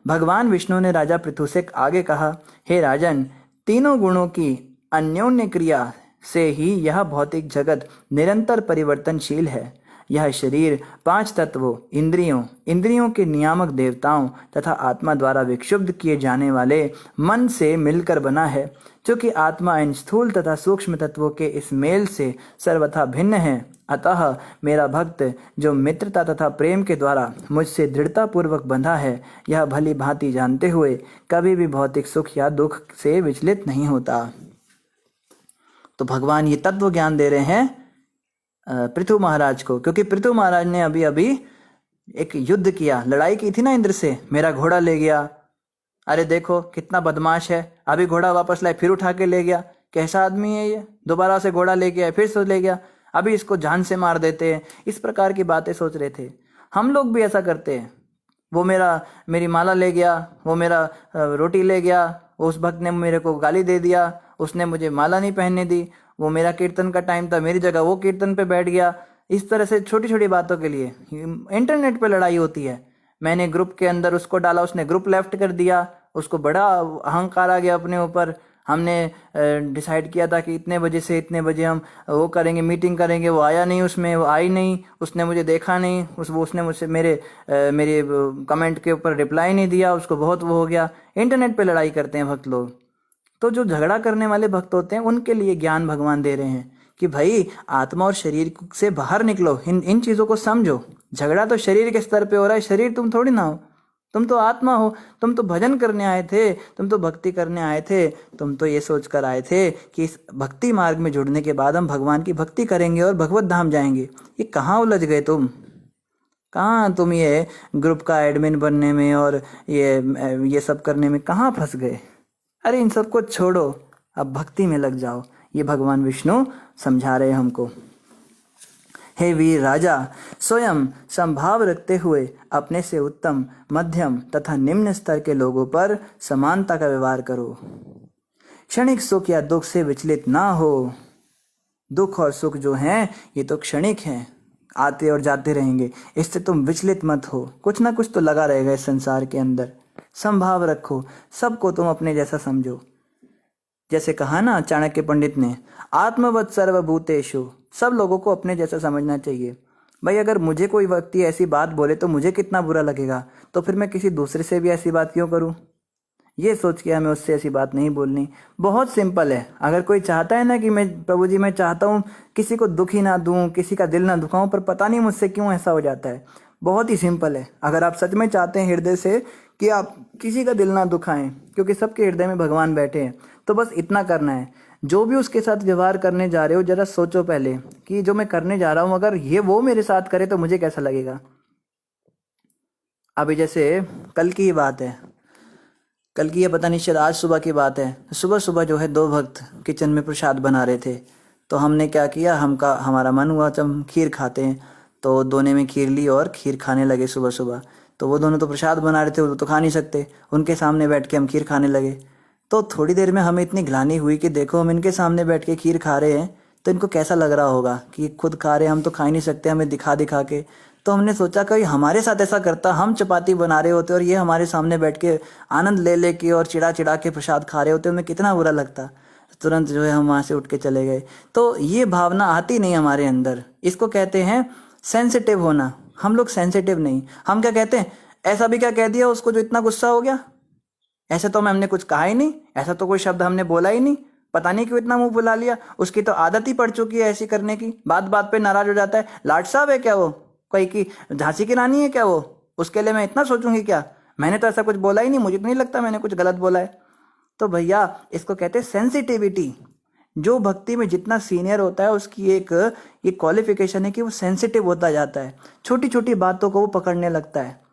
भगवान विष्णु ने राजा पृथु से आगे कहा, हे राजन, तीनों गुणों की अन्योन्य क्रिया से ही यह भौतिक जगत निरंतर परिवर्तनशील है। यह शरीर 5 तत्वों, इंद्रियों के नियामक देवताओं तथा आत्मा द्वारा विक्षुब्ध किए जाने वाले मन से मिलकर बना है। क्योंकि आत्मा इन स्थूल तथा सूक्ष्म तत्वों के इस मेल से सर्वथा भिन्न है, अतः मेरा भक्त जो मित्रता तथा प्रेम के द्वारा मुझसे दृढ़ता पूर्वक बंधा है, यह भली भांति जानते हुए कभी भी भौतिक सुख या दुख से विचलित नहीं होता। तो भगवान ये तत्व ज्ञान दे रहे हैं पृथु महाराज को, क्योंकि पृथु महाराज ने अभी अभी एक युद्ध किया, लड़ाई की थी ना इंद्र से। मेरा घोड़ा ले गया, अरे देखो कितना बदमाश है, अभी घोड़ा वापस लाए, फिर उठा के ले गया, कैसा आदमी है ये, दोबारा से घोड़ा ले गया, फिर से ले गया, अभी इसको जान से मार देते हैं। इस प्रकार की बातें सोच रहे थे। हम लोग भी ऐसा करते हैं। वो मेरी माला ले गया, वो मेरा रोटी ले गया, उस भक्त ने मेरे को गाली दे दिया, उसने मुझे माला नहीं पहनने दी, वो मेरा कीर्तन का टाइम था, मेरी जगह वो कीर्तन पे बैठ गया। इस तरह से छोटी छोटी बातों के लिए इंटरनेट पे लड़ाई होती है। मैंने ग्रुप के अंदर उसको डाला, उसने ग्रुप लेफ्ट कर दिया, उसको बड़ा अहंकार आ गया अपने ऊपर। हमने डिसाइड किया था कि इतने बजे से इतने बजे हम वो करेंगे, मीटिंग करेंगे, वो आया नहीं, उसमें वो आई नहीं, उसने मुझे देखा नहीं, उसने मुझसे मेरे कमेंट के ऊपर रिप्लाई नहीं दिया, उसको बहुत वो हो गया। इंटरनेट पे लड़ाई करते हैं भक्त लोग। तो जो झगड़ा करने वाले भक्त होते हैं उनके लिए ज्ञान भगवान दे रहे हैं कि भाई आत्मा और शरीर से बाहर निकलो, इन चीज़ों को समझो। झगड़ा तो शरीर के स्तर पे हो रहा है, शरीर तुम थोड़ी ना हो, तुम तो आत्मा हो। तुम तो भजन करने आए थे, तुम तो भक्ति करने आए थे, तुम तो ये सोच कर आए थे कि इस भक्ति मार्ग में जुड़ने के बाद हम भगवान की भक्ति करेंगे और भगवत धाम जाएंगे। ये कहाँ उलझ गए तुम? कहाँ तुम ये ग्रुप का एडमिन बनने में और ये सब करने में कहाँ फंस गए? अरे इन सबको छोड़ो, अब भक्ति में लग जाओ। ये भगवान विष्णु समझा रहे हमको। हे वीर राजा, स्वयं संभाव रखते हुए अपने से उत्तम, मध्यम तथा निम्न स्तर के लोगों पर समानता का व्यवहार करो। क्षणिक सुख या दुख से विचलित ना हो। दुख और सुख जो हैं ये तो क्षणिक हैं, आते और जाते रहेंगे, इससे तुम विचलित मत हो। कुछ ना कुछ तो लगा रहेगा इस संसार के अंदर। संभाव रखो, सबको तुम अपने जैसा समझो। जैसे कहा ना चाणक्य पंडित ने, आत्मवत् सर्वभूतेषु, सब लोगों को अपने जैसा समझना चाहिए। भाई अगर मुझे कोई व्यक्ति ऐसी बात बोले तो मुझे कितना बुरा लगेगा, तो फिर मैं किसी दूसरे से भी ऐसी बात क्यों करूं? ये सोच के हमें उससे ऐसी बात नहीं बोलनी। बहुत सिंपल है। अगर कोई चाहता है ना कि मैं प्रभु जी मैं चाहता हूँ किसी को दुखी ना दूं, किसी का दिल ना दुखाऊं, पर पता नहीं मुझसे क्यों ऐसा हो जाता है। बहुत ही सिंपल है। अगर आप सच में चाहते हैं हृदय से कि आप किसी का दिल ना दुखाएं, क्योंकि सबके हृदय में भगवान बैठे हैं, तो बस इतना करना है। जो भी उसके साथ व्यवहार करने जा रहे हो जरा सोचो पहले कि जो मैं करने जा रहा हूँ अगर ये वो मेरे साथ करे तो मुझे कैसा लगेगा। अभी जैसे कल की ही बात है, कल की ये पता नहीं शायद आज सुबह की बात है। सुबह सुबह जो है 2 भक्त किचन में प्रसाद बना रहे थे, तो हमने क्या किया, हमारा मन हुआ जब हम खीर खाते हैं तो दोने में खीर ली और खीर खाने लगे सुबह सुबह। तो वो दोनों तो प्रसाद बना रहे थे, वो तो खा नहीं सकते, उनके सामने बैठ के हम खीर खाने लगे। तो थोड़ी देर में हमें इतनी ग्लानि हुई कि देखो हम इनके सामने बैठ के खीर खा रहे हैं तो इनको कैसा लग रहा होगा कि खुद खा रहे हैं, हम तो खा ही नहीं सकते, हमें दिखा दिखा के। तो हमने सोचा कि हमारे साथ ऐसा करता, हम चपाती बना रहे होते और ये हमारे सामने बैठ के आनंद ले ले के और चिड़ा चिड़ा के प्रसाद खा रहे होते, हमें कितना बुरा लगता। तुरंत जो है हम वहाँ से उठ के चले गए। तो ये भावना आती नहीं हमारे अंदर, इसको कहते हैं सेंसिटिव होना। हम लोग सेंसिटिव नहीं, हम क्या कहते हैं, ऐसा भी क्या कह दिया उसको जो इतना गुस्सा हो गया, ऐसे तो हमने कुछ कहा ही नहीं, ऐसा तो कोई शब्द हमने बोला ही नहीं, पता नहीं क्यों इतना मुंह फुला लिया। उसकी तो आदत ही पड़ चुकी है ऐसी करने की, बात बात पे नाराज हो जाता है। लाट साहब है क्या वो, कोई की झांसी की रानी है क्या वो, उसके लिए मैं इतना सोचूंगी क्या, मैंने तो ऐसा कुछ बोला ही नहीं, मुझे तो नहीं लगता मैंने कुछ गलत बोला है। तो भैया इसको कहते हैं सेंसिटिविटी। जो भक्ति में जितना सीनियर होता है उसकी एक ये क्वालिफिकेशन है कि वो सेंसिटिव होता जाता है, छोटी छोटी बातों को वो पकड़ने लगता है।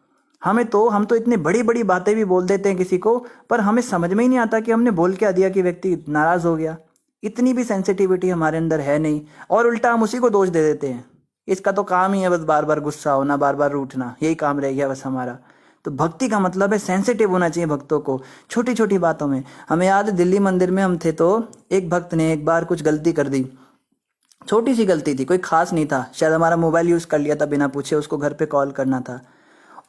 हम तो इतनी बड़ी बड़ी बातें भी बोल देते हैं किसी को, पर हमें समझ में ही नहीं आता कि हमने बोल क्या दिया कि व्यक्ति नाराज हो गया। इतनी भी सेंसिटिविटी हमारे अंदर है नहीं, और उल्टा हम उसी को दोष दे देते हैं। इसका तो काम ही है बस बार बार गुस्सा होना, बार बार रूठना, यही काम रह गया बस हमारा। तो भक्ति का मतलब है सेंसिटिव होना चाहिए भक्तों को छोटी छोटी बातों में। हमें याद है दिल्ली मंदिर में हम थे तो एक भक्त ने एक बार कुछ गलती कर दी, छोटी सी गलती थी, कोई खास नहीं था, शायद हमारा मोबाइल यूज़ कर लिया था बिना पूछे, उसको घर पे कॉल करना था।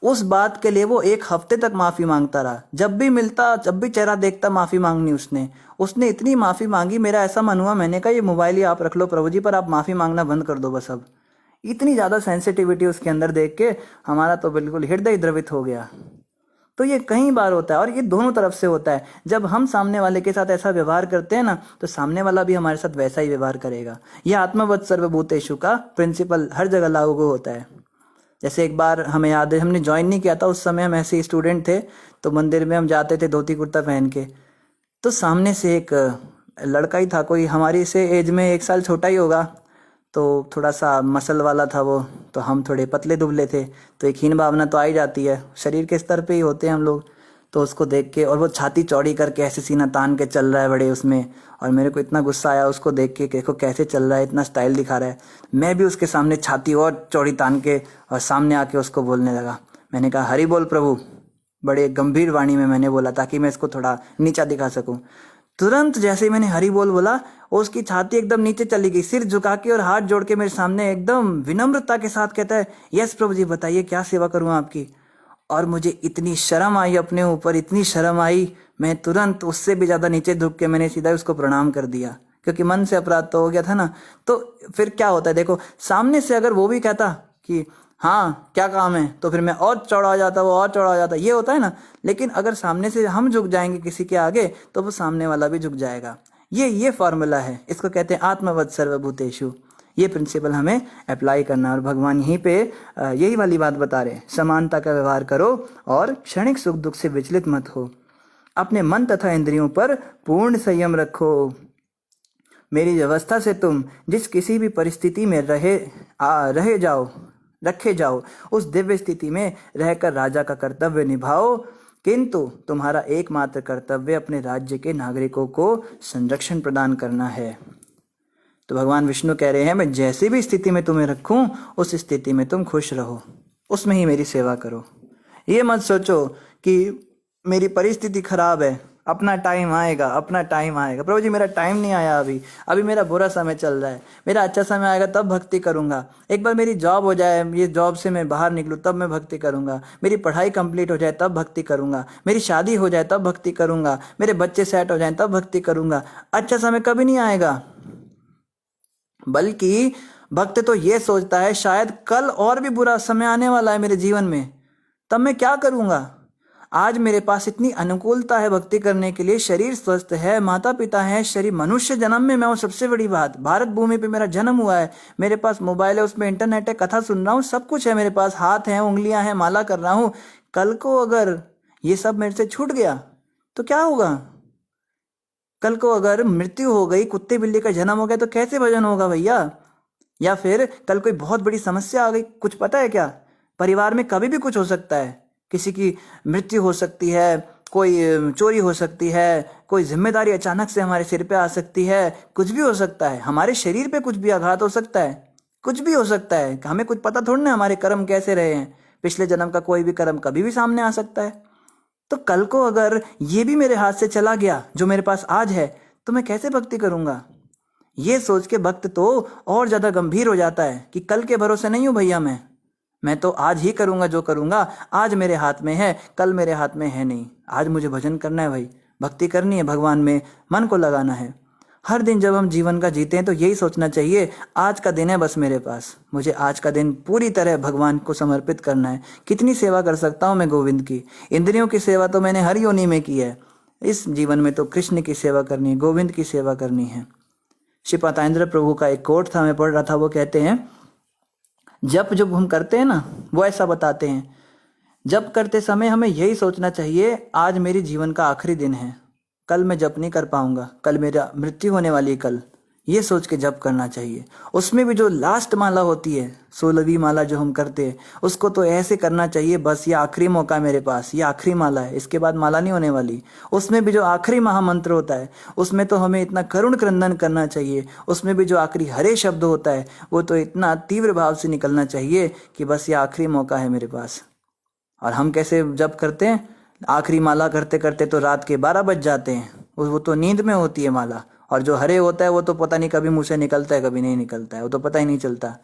उस बात के लिए वो एक हफ्ते तक माफ़ी मांगता रहा, जब भी मिलता जब भी चेहरा देखता माफ़ी मांगनी उसने उसने इतनी माफ़ी मांगी, मेरा ऐसा मन हुआ, मैंने कहा ये मोबाइल ही आप रख लो प्रभु जी, पर आप माफ़ी मांगना बंद कर दो बस। अब इतनी ज़्यादा सेंसिटिविटी उसके अंदर देख के हमारा तो बिल्कुल हृदय द्रवित हो गया। तो ये कई बार होता है और ये दोनों तरफ से होता है। जब हम सामने वाले के साथ ऐसा व्यवहार करते हैं ना, तो सामने वाला भी हमारे साथ वैसा ही व्यवहार करेगा। यह आत्मवत् सर्वभूतेषु का प्रिंसिपल हर जगह लागू होता है। जैसे एक बार हमें याद है, हमने ज्वाइन नहीं किया था उस समय, हम ऐसे ही स्टूडेंट थे, तो मंदिर में हम जाते थे धोती कुर्ता पहन के। तो सामने से एक लड़का ही था, कोई हमारी से एज में 1 साल छोटा ही होगा, तो थोड़ा सा मसल वाला था वो, तो हम थोड़े पतले दुबले थे, तो एक हीन भावना तो आ ही जाती है, शरीर के स्तर पे ही होते हैं हम लोग। तो उसको देख के, और वो छाती चौड़ी करके ऐसे सीना तान के चल रहा है बड़े उसमें, और मेरे को इतना गुस्सा आया उसको देख के, देखो कैसे चल रहा है, इतना स्टाइल दिखा रहा है। मैं भी उसके सामने छाती और चौड़ी तान के और सामने आके उसको बोलने लगा। मैंने कहा हरि बोल प्रभु, बड़े गंभीर वाणी में मैंने बोला ताकि मैं इसको थोड़ा नीचा दिखा सकूं। तुरंत जैसे ही मैंने हरि बोल बोला, उसकी छाती एकदम नीचे चली गई, सिर झुका के और हाथ जोड़ के मेरे सामने एकदम विनम्रता के साथ कहता है, यस प्रभु जी बताइए क्या सेवा करूं आपकी। और मुझे इतनी शर्म आई अपने ऊपर, इतनी शर्म आई, मैं तुरंत उससे भी ज्यादा नीचे झुक के मैंने सीधा उसको प्रणाम कर दिया, क्योंकि मन से अपराध तो हो गया था ना। तो फिर क्या होता है देखो, सामने से अगर वो भी कहता कि हाँ क्या काम है, तो फिर मैं और चौड़ा हो जाता, वो और चौड़ा हो जाता, ये होता है ना। लेकिन अगर सामने से हम झुक जाएंगे किसी के आगे, तो वो सामने वाला भी झुक जाएगा। ये फॉर्मूला है, इसको कहते हैं आत्मवत् सर्वभूतेषु। ये प्रिंसिपल हमें अप्लाई करना, और भगवान यहीं पे यही वाली बात बता रहे हैं, समानता का व्यवहार करो और क्षणिक सुख दुख से विचलित मत हो, अपने मन तथा इंद्रियों पर पूर्ण संयम रखो। मेरी व्यवस्था से तुम जिस किसी भी परिस्थिति में रखे जाओ, उस दिव्य स्थिति में रहकर राजा का कर्तव्य निभाओ, किंतु तुम्हारा एकमात्र कर्तव्य अपने राज्य के नागरिकों को संरक्षण प्रदान करना है। तो भगवान विष्णु कह रहे हैं, मैं जैसी भी स्थिति में तुम्हें रखूं, उस स्थिति में तुम खुश रहो, उसमें ही मेरी सेवा करो। ये मत सोचो कि मेरी परिस्थिति खराब है, अपना टाइम आएगा, अपना टाइम आएगा। प्रभु जी मेरा टाइम नहीं आया, अभी मेरा बुरा समय चल रहा है, मेरा अच्छा समय आएगा तब भक्ति करूंगा, एक बार मेरी जॉब हो जाए, ये जॉब से मैं बाहर निकलूं तब मैं भक्ति करूंगा, मेरी पढ़ाई कंप्लीट हो जाए तब भक्ति करूंगा, मेरी शादी हो जाए तब भक्ति करूंगा, मेरे बच्चे सेट हो जाए तब भक्ति करूंगा। अच्छा समय कभी नहीं आएगा। बल्कि भक्त तो ये सोचता है शायद कल और भी बुरा समय आने वाला है मेरे जीवन में, तब मैं क्या करूंगा। आज मेरे पास इतनी अनुकूलता है भक्ति करने के लिए, शरीर स्वस्थ है, माता पिता है, शरीर मनुष्य जन्म में मैं हूँ, सबसे बड़ी बात भारत भूमि पे मेरा जन्म हुआ है, मेरे पास मोबाइल है, उसमें इंटरनेट है, कथा सुन रहा हूँ, सब कुछ है मेरे पास, हाथ हैं, उंगलियां हैं, माला कर रहा हूँ। कल को अगर ये सब मेरे से छूट गया तो क्या होगा। कल को अगर मृत्यु हो गई, कुत्ते बिल्ली का जन्म हो गया, तो कैसे भजन होगा भैया। या फिर कल कोई बहुत बड़ी समस्या आ गई, कुछ पता है क्या, परिवार में कभी भी कुछ हो सकता है, किसी की मृत्यु हो सकती है, कोई चोरी हो सकती है, कोई जिम्मेदारी अचानक से हमारे सिर पे आ सकती है, कुछ भी हो सकता है, हमारे शरीर पे कुछ भी आघात हो सकता है, कुछ भी हो सकता है। हमें कुछ पता थोड़ी ना हमारे कर्म कैसे रहे हैं, पिछले जन्म का कोई भी कर्म कभी भी सामने आ सकता है। तो कल को अगर ये भी मेरे हाथ से चला गया जो मेरे पास आज है, तो मैं कैसे भक्ति करूंगा। ये सोच के भक्त तो और ज्यादा गंभीर हो जाता है कि कल के भरोसे नहीं हूं भैया, मैं तो आज ही करूंगा, जो करूंगा आज मेरे हाथ में है, कल मेरे हाथ में है नहीं। आज मुझे भजन करना है भाई, भक्ति करनी है, भगवान में मन को लगाना है। हर दिन जब हम जीवन का जीते हैं तो यही सोचना चाहिए, आज का दिन है बस मेरे पास, मुझे आज का दिन पूरी तरह भगवान को समर्पित करना है। कितनी सेवा कर सकता हूँ मैं गोविंद की, इंद्रियों की सेवा तो मैंने हर योनि में की है, इस जीवन में तो कृष्ण की सेवा करनी है, गोविंद की सेवा करनी है। श्री पाताएंद्र प्रभु का एक कोट था, मैं पढ़ रहा था, वो कहते हैं जब हम करते हैं ना, वो ऐसा बताते हैं, जब करते समय हमें यही सोचना चाहिए, आज मेरे जीवन का आखिरी दिन है, कल मैं जप नहीं कर पाऊंगा, कल मेरा मृत्यु होने वाली, कल ये सोच के जप करना चाहिए। उसमें भी जो लास्ट माला होती है, 16वीं माला जो हम करते हैं, उसको तो ऐसे करना चाहिए, बस ये आखिरी मौका मेरे पास, ये आखिरी माला है, इसके बाद माला नहीं होने वाली। उसमें भी जो आखिरी महामंत्र होता है, उसमें तो हमें इतना करुण क्रंदन करना चाहिए, उसमें भी जो आखिरी हरे शब्द होता है, वो तो इतना तीव्र भाव से निकलना चाहिए कि बस ये आखिरी मौका है मेरे पास। और हम कैसे जप करते हैं, आखिरी माला करते करते तो रात के 12 बज जाते हैं, वो तो नींद में होती है माला। और जो हरे होता है वो तो पता नहीं कभी मुंह से निकलता है कभी नहीं निकलता है, वो तो पता ही नहीं चलता।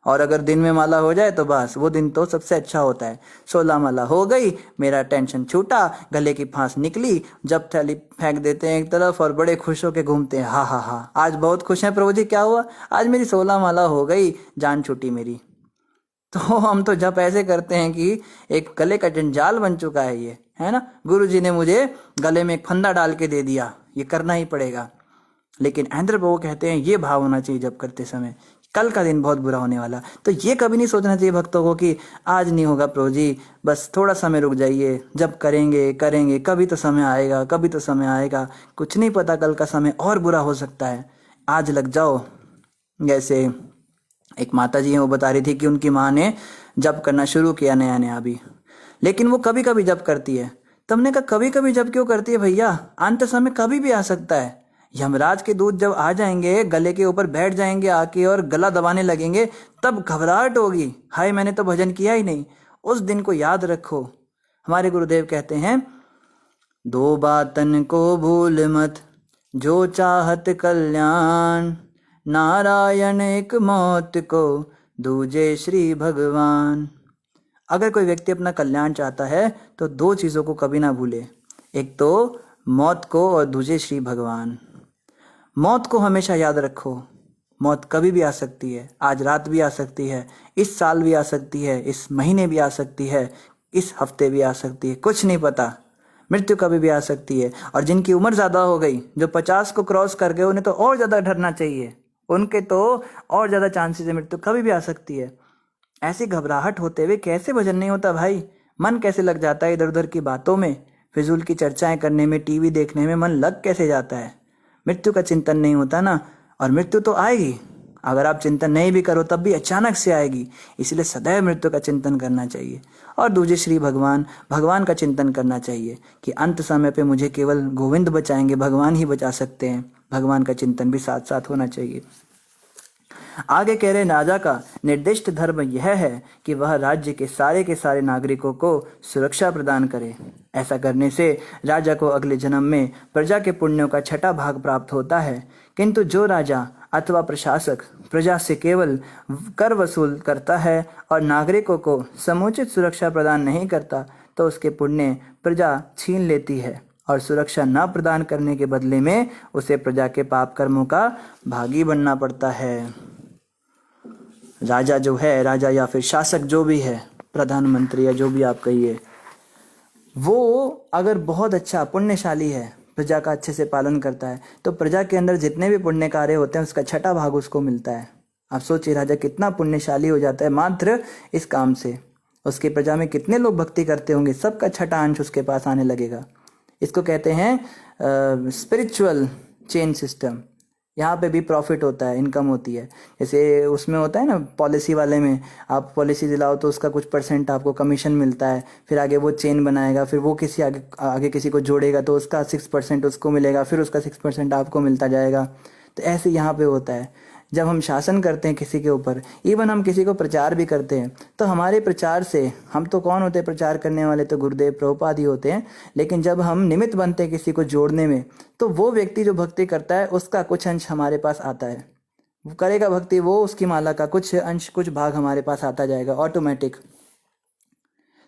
और अगर दिन में माला हो जाए तो बस वो दिन तो सबसे अच्छा होता है। 16 माला हो गई, मेरा टेंशन छूटा, गले की फांस निकली, जब थैली फेंक देते हैं एक तरफ और बड़े खुश होके घूमते हैं, हा हा हा, आज बहुत खुश हैं प्रभु जी, क्या हुआ, आज मेरी 16 माला हो गई, जान छूटी मेरी। तो हम तो जब ऐसे करते हैं कि एक गले का जंजाल बन चुका है ये, है ना। गुरु जी ने मुझे गले में एक फंदा डाल के दे दिया, ये करना ही पड़ेगा। लेकिन इंद्र प्रभु कहते हैं ये भाव होना चाहिए जब करते समय, कल का दिन बहुत बुरा होने वाला। तो ये कभी नहीं सोचना चाहिए भक्तों को कि आज नहीं होगा प्रभु जी, बस थोड़ा समय रुक जाइए, जब करेंगे करेंगे, कभी तो समय आएगा, कभी तो समय आएगा, कुछ नहीं पता कल का समय और बुरा हो सकता है, आज लग जाओ। जैसे एक माता जी हैं, वो बता रही थी कि उनकी माँ ने जप करना शुरू किया नया नया अभी, लेकिन वो कभी कभी जप करती है। तो हमने कहा कभी कभी जप क्यों करती है भैया, अंत समय कभी भी आ सकता है। यमराज के दूत जब आ जाएंगे, गले के ऊपर बैठ जाएंगे आके और गला दबाने लगेंगे, तब घबराहट होगी, हाय मैंने तो भजन किया ही नहीं। उस दिन को याद रखो। हमारे गुरुदेव कहते हैं, दो बातन को भूल मत, जो चाहत कल्याण, नारायण एक मौत को, दूजे श्री भगवान। अगर कोई व्यक्ति अपना कल्याण चाहता है तो दो चीज़ों को कभी ना भूले, एक तो मौत को और दूसरे श्री भगवान। मौत को हमेशा याद रखो, मौत कभी भी आ सकती है, आज रात भी आ सकती है, इस साल भी आ सकती है, इस महीने भी आ सकती है, इस हफ्ते भी आ सकती है, कुछ नहीं पता, मृत्यु कभी भी आ सकती है। और जिनकी उम्र ज़्यादा हो गई, जो 50 को क्रॉस कर गए, उन्हें तो और ज़्यादा डरना चाहिए, उनके तो और ज़्यादा चांसेस है, मृत्यु कभी भी आ सकती है। ऐसी घबराहट होते हुए कैसे भजन नहीं होता भाई, मन कैसे लग जाता है इधर उधर की बातों में, फिजूल की चर्चाएं करने में, टीवी देखने में मन लग कैसे जाता है। मृत्यु का चिंतन नहीं होता ना, और मृत्यु तो आएगी, अगर आप चिंतन नहीं भी करो तब भी अचानक से आएगी, इसलिए सदैव मृत्यु का चिंतन करना चाहिए। और दूसरे श्री भगवान, भगवान का चिंतन करना चाहिए कि अंत समय पे मुझे केवल गोविंद बचाएंगे, भगवान ही बचा सकते हैं, भगवान का चिंतन भी साथ साथ होना चाहिए। आगे कह रहे, राजा का निर्दिष्ट धर्म यह है कि वह राज्य के सारे नागरिकों को सुरक्षा प्रदान करे। ऐसा करने से राजा को अगले जन्म में प्रजा के पुण्यों का 6वां भाग प्राप्त होता है। किंतु जो राजा अथवा प्रशासक प्रजा से केवल कर वसूल करता है और नागरिकों को समुचित सुरक्षा प्रदान नहीं करता, तो उसके पुण्य प्रजा छीन लेती है और सुरक्षा न प्रदान करने के बदले में उसे प्रजा के पाप कर्मों का भागी बनना पड़ता है। राजा जो है, राजा या फिर शासक जो भी है, प्रधानमंत्री या जो भी आप कहिए, वो अगर बहुत अच्छा पुण्यशाली है, प्रजा का अच्छे से पालन करता है, तो प्रजा के अंदर जितने भी पुण्य कार्य होते हैं उसका 6वां भाग उसको मिलता है। आप सोचिए राजा कितना पुण्यशाली हो जाता है मात्र इस काम से, उसकी प्रजा में कितने लोग भक्ति करते होंगे, सबका 6वां अंश उसके पास आने लगेगा। इसको कहते हैं स्पिरिचुअल चेन सिस्टम। यहाँ पे भी प्रॉफिट होता है, इनकम होती है। जैसे उसमें होता है ना पॉलिसी वाले में, आप पॉलिसी दिलाओ तो उसका कुछ % आपको कमीशन मिलता है, फिर आगे वो चेन बनाएगा, फिर वो किसी आगे किसी को जोड़ेगा तो उसका 6% उसको मिलेगा, फिर उसका 6% आपको मिलता जाएगा। तो ऐसे यहाँ पे होता है। जब हम शासन करते हैं किसी के ऊपर, इवन हम किसी को प्रचार भी करते हैं, तो हमारे प्रचार से, हम तो कौन होते हैं प्रचार करने वाले, तो गुरुदेव प्रभुपाद ही होते हैं, लेकिन जब हम निमित्त बनते हैं किसी को जोड़ने में, तो वो व्यक्ति जो भक्ति करता है उसका कुछ अंश हमारे पास आता है, वो करेगा भक्ति, वो उसकी माला का कुछ अंश, कुछ भाग हमारे पास आता जाएगा ऑटोमेटिक।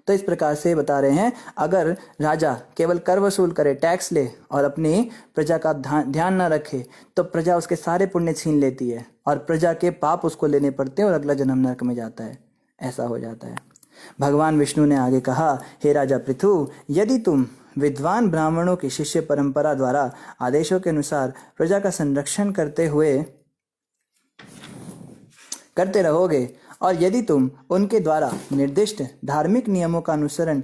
तो इस प्रकार से बता रहे हैं, अगर राजा केवल कर वसूल करे, टैक्स ले और अपनी प्रजा का ध्यान न रखे, तो प्रजा उसके सारे पुण्य छीन लेती है और प्रजा के पाप उसको लेने पड़ते हैं और अगला जन्म नरक में जाता है। ऐसा हो जाता है। भगवान विष्णु ने आगे कहा, हे राजा पृथु, यदि तुम विद्वान ब्राह्मणों की शिष्य परंपरा द्वारा आदेशों के अनुसार प्रजा का संरक्षण करते रहोगे और यदि तुम उनके द्वारा निर्दिष्ट धार्मिक नियमों का अनुसरण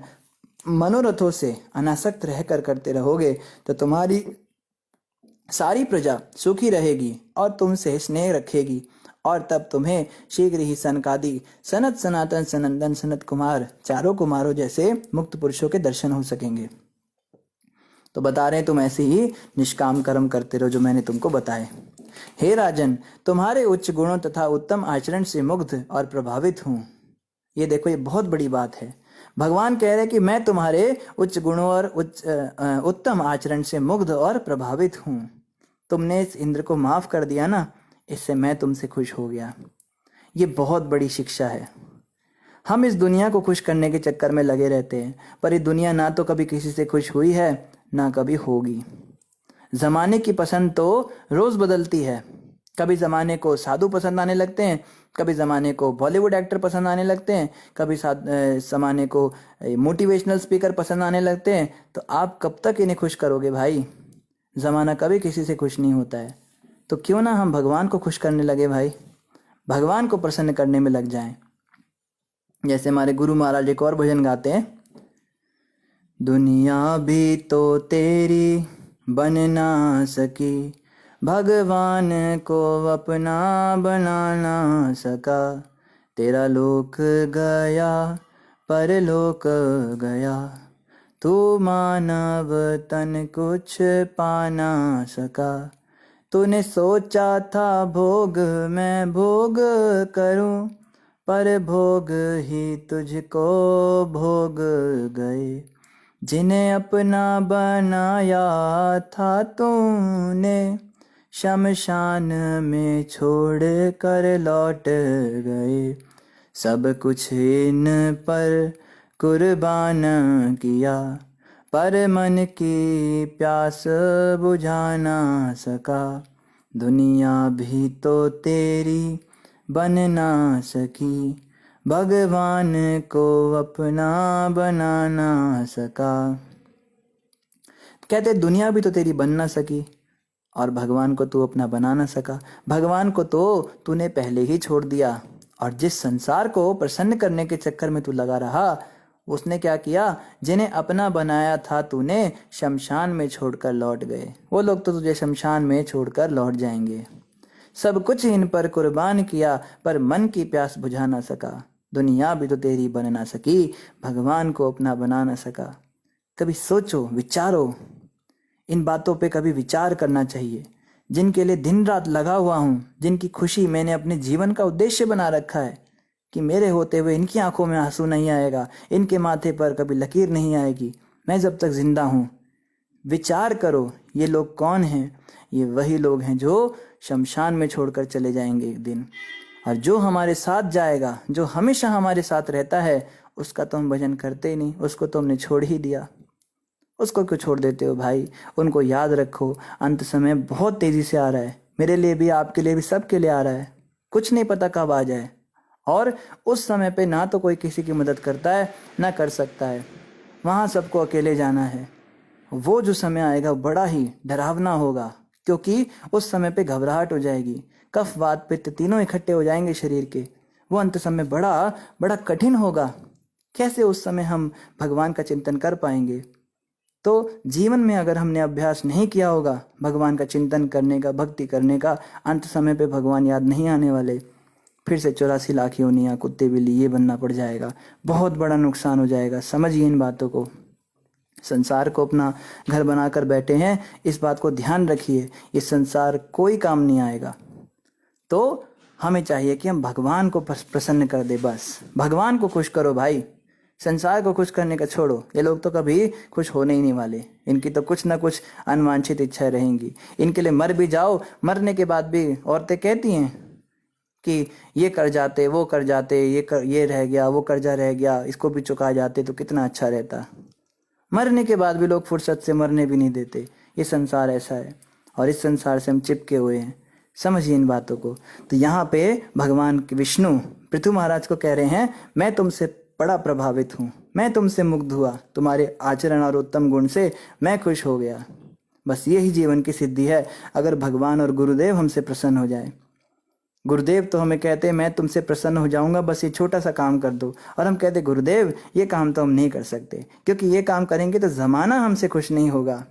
मनोरथों से अनासक्त रहकर करते रहोगे, तो तुम्हारी सारी प्रजा सुखी रहेगी और तुमसे स्नेह रखेगी, और तब तुम्हें शीघ्र ही सनकादि, सनत, सनातन, सनंदन, सनत कुमार, चारों कुमारों जैसे मुक्त पुरुषों के दर्शन हो सकेंगे। तो बता रहे हैं, तुम ऐसे ही निष्काम कर्म करते रहो जो मैंने तुमको बताए। हे राजन, तुम्हारे उच्च गुणों तथा उत्तम आचरण से मुग्ध और प्रभावित हूँ। ये देखो, ये बहुत बड़ी बात है। भगवान कह रहे कि मैं तुम्हारे उच्च गुणों और उत्तम आचरण से मुग्ध और प्रभावित हूँ। तुमने इस इंद्र को माफ कर दिया ना, इससे मैं तुमसे खुश हो गया। ये बहुत बड़ी शिक्षा है। हम इस दुनिया को खुश करने के चक्कर में लगे रहते हैं, पर ये दुनिया ना तो कभी किसी से खुश हुई है ना कभी होगी। जमाने की पसंद तो रोज बदलती है। कभी जमाने को साधु पसंद आने लगते हैं, कभी जमाने को बॉलीवुड एक्टर पसंद आने लगते हैं, कभी जमाने को मोटिवेशनल स्पीकर पसंद आने लगते हैं। तो आप कब तक इन्हें खुश करोगे भाई? जमाना कभी किसी से खुश नहीं होता है। तो क्यों ना हम भगवान को खुश करने लगे भाई, भगवान को प्रसन्न करने में लग जाएं। जैसे हमारे गुरु महाराज एक और भजन गाते हैं, दुनिया भी तो तेरी बन ना सकी, भगवान को अपना बना ना सका, तेरा लोक गया परलोक गया, तू मानव तन कुछ पा ना सका। तूने सोचा था भोग मैं भोग करूं, पर भोग ही तुझको भोग गए। जिन्हें अपना बनाया था तूने, शमशान में छोड़ कर लौट गए। सब कुछ इन पर कुर्बान किया, पर मन की प्यास बुझा ना सका। दुनिया भी तो तेरी बन ना सकी, भगवान को अपना बना ना सका। कहते दुनिया भी तो तेरी बन ना सकी और भगवान को तू अपना बना ना सका। भगवान को तो तूने पहले ही छोड़ दिया, और जिस संसार को प्रसन्न करने के चक्कर में तू लगा रहा, उसने क्या किया? जिन्हें अपना बनाया था तूने, शमशान में छोड़कर लौट गए। वो लोग तो तुझे शमशान में छोड़कर लौट जाएंगे। सब कुछ इन पर कुर्बान किया, पर मन की प्यास बुझा ना सका। दुनिया भी तो तेरी बन ना सकी, भगवान को अपना बना ना सका। कभी सोचो, विचारो, इन बातों पे कभी विचार करना चाहिए। जिनके लिए दिन रात लगा हुआ हूँ, जिनकी खुशी मैंने अपने जीवन का उद्देश्य बना रखा है कि मेरे होते हुए इनकी आंखों में आंसू नहीं आएगा, इनके माथे पर कभी लकीर नहीं आएगी, मैं जब तक जिंदा हूँ। विचार करो, ये लोग कौन हैं? ये वही लोग हैं जो शमशान में छोड़कर चले जाएंगे एक दिन। और जो हमारे साथ जाएगा, जो हमेशा हमारे साथ रहता है, उसका तो हम भजन करते ही नहीं, उसको तो हमने छोड़ ही दिया। उसको क्यों छोड़ देते हो भाई? उनको याद रखो। अंत समय बहुत तेजी से आ रहा है, मेरे लिए भी, आपके लिए भी, सबके लिए आ रहा है। कुछ नहीं पता कब आ जाए, और उस समय पे ना तो कोई किसी की मदद करता है ना कर सकता है। वहाँ सबको अकेले जाना है। वो जो समय आएगा बड़ा ही डरावना होगा, क्योंकि उस समय पे घबराहट हो जाएगी, कफ वात पित्त तीनों इकट्ठे हो जाएंगे शरीर के। वो अंत समय बड़ा बड़ा कठिन होगा। कैसे उस समय हम भगवान का चिंतन कर पाएंगे? तो जीवन में अगर हमने अभ्यास नहीं किया होगा भगवान का चिंतन करने का, भक्ति करने का, अंत समय पे भगवान याद नहीं आने वाले। फिर से 84 लाख योनियां, कुत्ते बिल्ली ये बनना पड़ जाएगा। बहुत बड़ा नुकसान हो जाएगा। समझिए इन बातों को। संसार को अपना घर बनाकर बैठे हैं, इस बात को ध्यान रखिए। ये संसार कोई काम नहीं आएगा। तो हमें चाहिए कि हम भगवान को प्रसन्न कर दे। बस भगवान को खुश करो भाई, संसार को खुश करने का छोड़ो। ये लोग तो कभी खुश होने ही नहीं वाले। इनकी तो कुछ ना कुछ अनवांछित इच्छाएं रहेंगी। इनके लिए मर भी जाओ, मरने के बाद भी औरतें कहती हैं कि ये कर जाते, वो कर जाते, ये रह गया, वो कर्जा रह गया, इसको भी चुका जाते तो कितना अच्छा रहता। मरने के बाद भी लोग फुर्सत से मरने भी नहीं देते। ये संसार ऐसा है, और इस संसार से हम चिपके हुए हैं। समझिए इन बातों को। तो यहाँ पे भगवान विष्णु पृथु महाराज को कह रहे हैं, मैं तुमसे बड़ा प्रभावित हूँ, मैं तुमसे मुग्ध हुआ, तुम्हारे आचरण और उत्तम गुण से मैं खुश हो गया। बस यही जीवन की सिद्धि है, अगर भगवान और गुरुदेव हमसे प्रसन्न हो जाए। गुरुदेव तो हमें कहते हैं मैं तुमसे प्रसन्न हो जाऊंगा, बस ये छोटा सा काम कर दो। और हम कहते गुरुदेव ये काम तो हम नहीं कर सकते, क्योंकि ये काम करेंगे तो जमाना हमसे खुश नहीं होगा।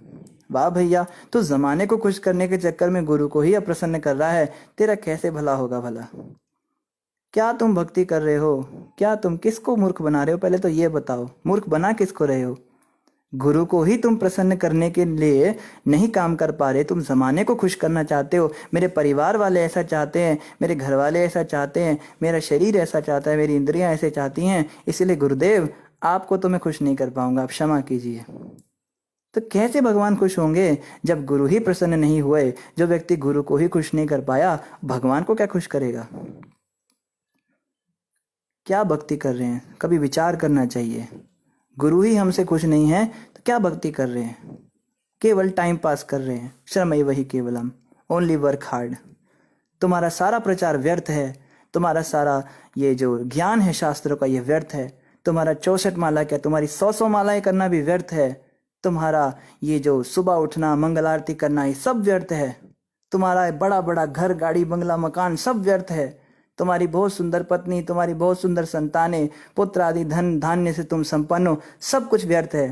वाह भैया, तो जमाने को खुश करने के चक्कर में गुरु को ही अप्रसन्न कर रहा है, तेरा कैसे भला होगा भला? क्या तुम भक्ति कर रहे हो? क्या तुम किसको मूर्ख बना रहे हो? पहले तो ये बताओ, मूर्ख बना किसको रहे हो? गुरु को ही तुम प्रसन्न करने के लिए नहीं काम कर पा रहे, तुम जमाने को खुश करना चाहते हो। मेरे परिवार वाले ऐसा चाहते हैं, मेरे घर वाले ऐसा चाहते हैं, मेरा शरीर ऐसा चाहता है, मेरी इंद्रियां ऐसे चाहती हैं, इसलिए गुरुदेव आपको तो मैं खुश नहीं कर पाऊंगा, आप क्षमा कीजिए। तो कैसे भगवान खुश होंगे जब गुरु ही प्रसन्न नहीं हुए? जो व्यक्ति गुरु को ही खुश नहीं कर पाया, भगवान को क्या खुश करेगा? क्या भक्ति कर रहे हैं? कभी विचार करना चाहिए। गुरु ही हमसे खुश नहीं है तो क्या भक्ति कर रहे हैं? केवल टाइम पास कर रहे हैं। श्रमय वही केवलम, ओनली वर्क हार्ड। तुम्हारा सारा प्रचार व्यर्थ है, तुम्हारा सारा ये जो ज्ञान है शास्त्रों का, ये व्यर्थ है। तुम्हारा 64 माला क्या, तुम्हारी 100 मालाएं करना भी व्यर्थ है। तुम्हारा ये जो सुबह उठना, मंगल आरती करना, ये सब व्यर्थ है। तुम्हारा बड़ा बड़ा घर, गाड़ी, बंगला, मकान सब व्यर्थ है। तुम्हारी बहुत सुंदर पत्नी, तुम्हारी बहुत सुंदर संतानें, पुत्र आदि धन धान्य से तुम संपन्न हो, सब कुछ व्यर्थ है।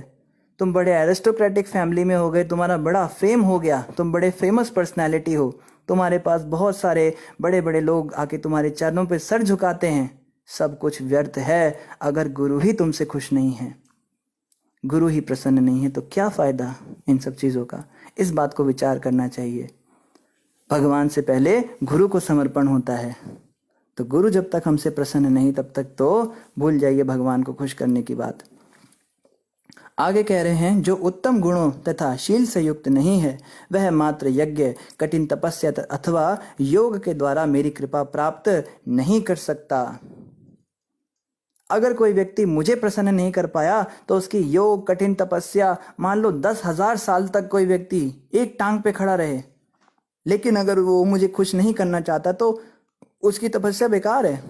तुम बड़े एरिस्टोक्रेटिक फैमिली में हो गए, तुम्हारा बड़ा फेम हो गया, तुम बड़े फेमस पर्सनैलिटी हो, तुम्हारे पास बहुत सारे बड़े बड़े लोग आके तुम्हारे चरणों पे सर झुकाते हैं, सब कुछ व्यर्थ है अगर गुरु ही तुमसे खुश नहीं है, गुरु ही प्रसन्न नहीं है। तो क्या फायदा इन सब चीज़ों का? इस बात को विचार करना चाहिए। भगवान से पहले गुरु को समर्पण होता है। तो गुरु जब तक हमसे प्रसन्न नहीं, तब तक तो भूल जाइए भगवान को खुश करने की बात। आगे कह रहे हैं, जो उत्तम गुणों तथा शील से युक्त नहीं है, वह मात्र यज्ञ, कठिन तपस्या अथवा योग के द्वारा मेरी कृपा प्राप्त नहीं कर सकता। अगर कोई व्यक्ति मुझे प्रसन्न नहीं कर पाया तो उसकी योग, कठिन तपस्या, मान लो 10,000 साल तक कोई व्यक्ति एक टांग पे खड़ा रहे, लेकिन अगर वो मुझे खुश नहीं करना चाहता तो उसकी तपस्या बेकार है।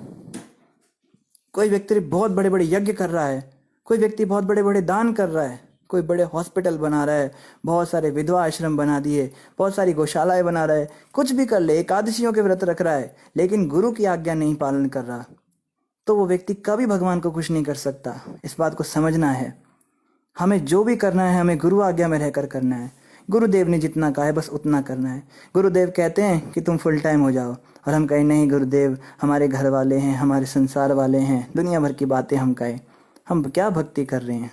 कोई व्यक्ति बहुत बड़े बड़े यज्ञ कर रहा है, कोई व्यक्ति बहुत बड़े बड़े दान कर रहा है, कोई बड़े हॉस्पिटल बना रहा है, बहुत सारे विधवा आश्रम बना दिए, बहुत सारी गौशालाएं बना रहा है, कुछ भी कर ले, एकादशियों के व्रत रख रहा है, लेकिन गुरु की आज्ञा नहीं पालन कर रहा, तो वो व्यक्ति कभी भगवान को खुश नहीं कर सकता। इस बात को समझना है। हमें जो भी करना है, हमें गुरु आज्ञा में रहकर करना है। गुरुदेव ने जितना कहा है बस उतना करना है। गुरुदेव कहते हैं कि तुम फुल टाइम हो जाओ, और हम कहें नहीं गुरुदेव, हमारे घर वाले हैं, हमारे संसार वाले हैं, दुनिया भर की बातें हम कहें। हम क्या भक्ति कर रहे हैं?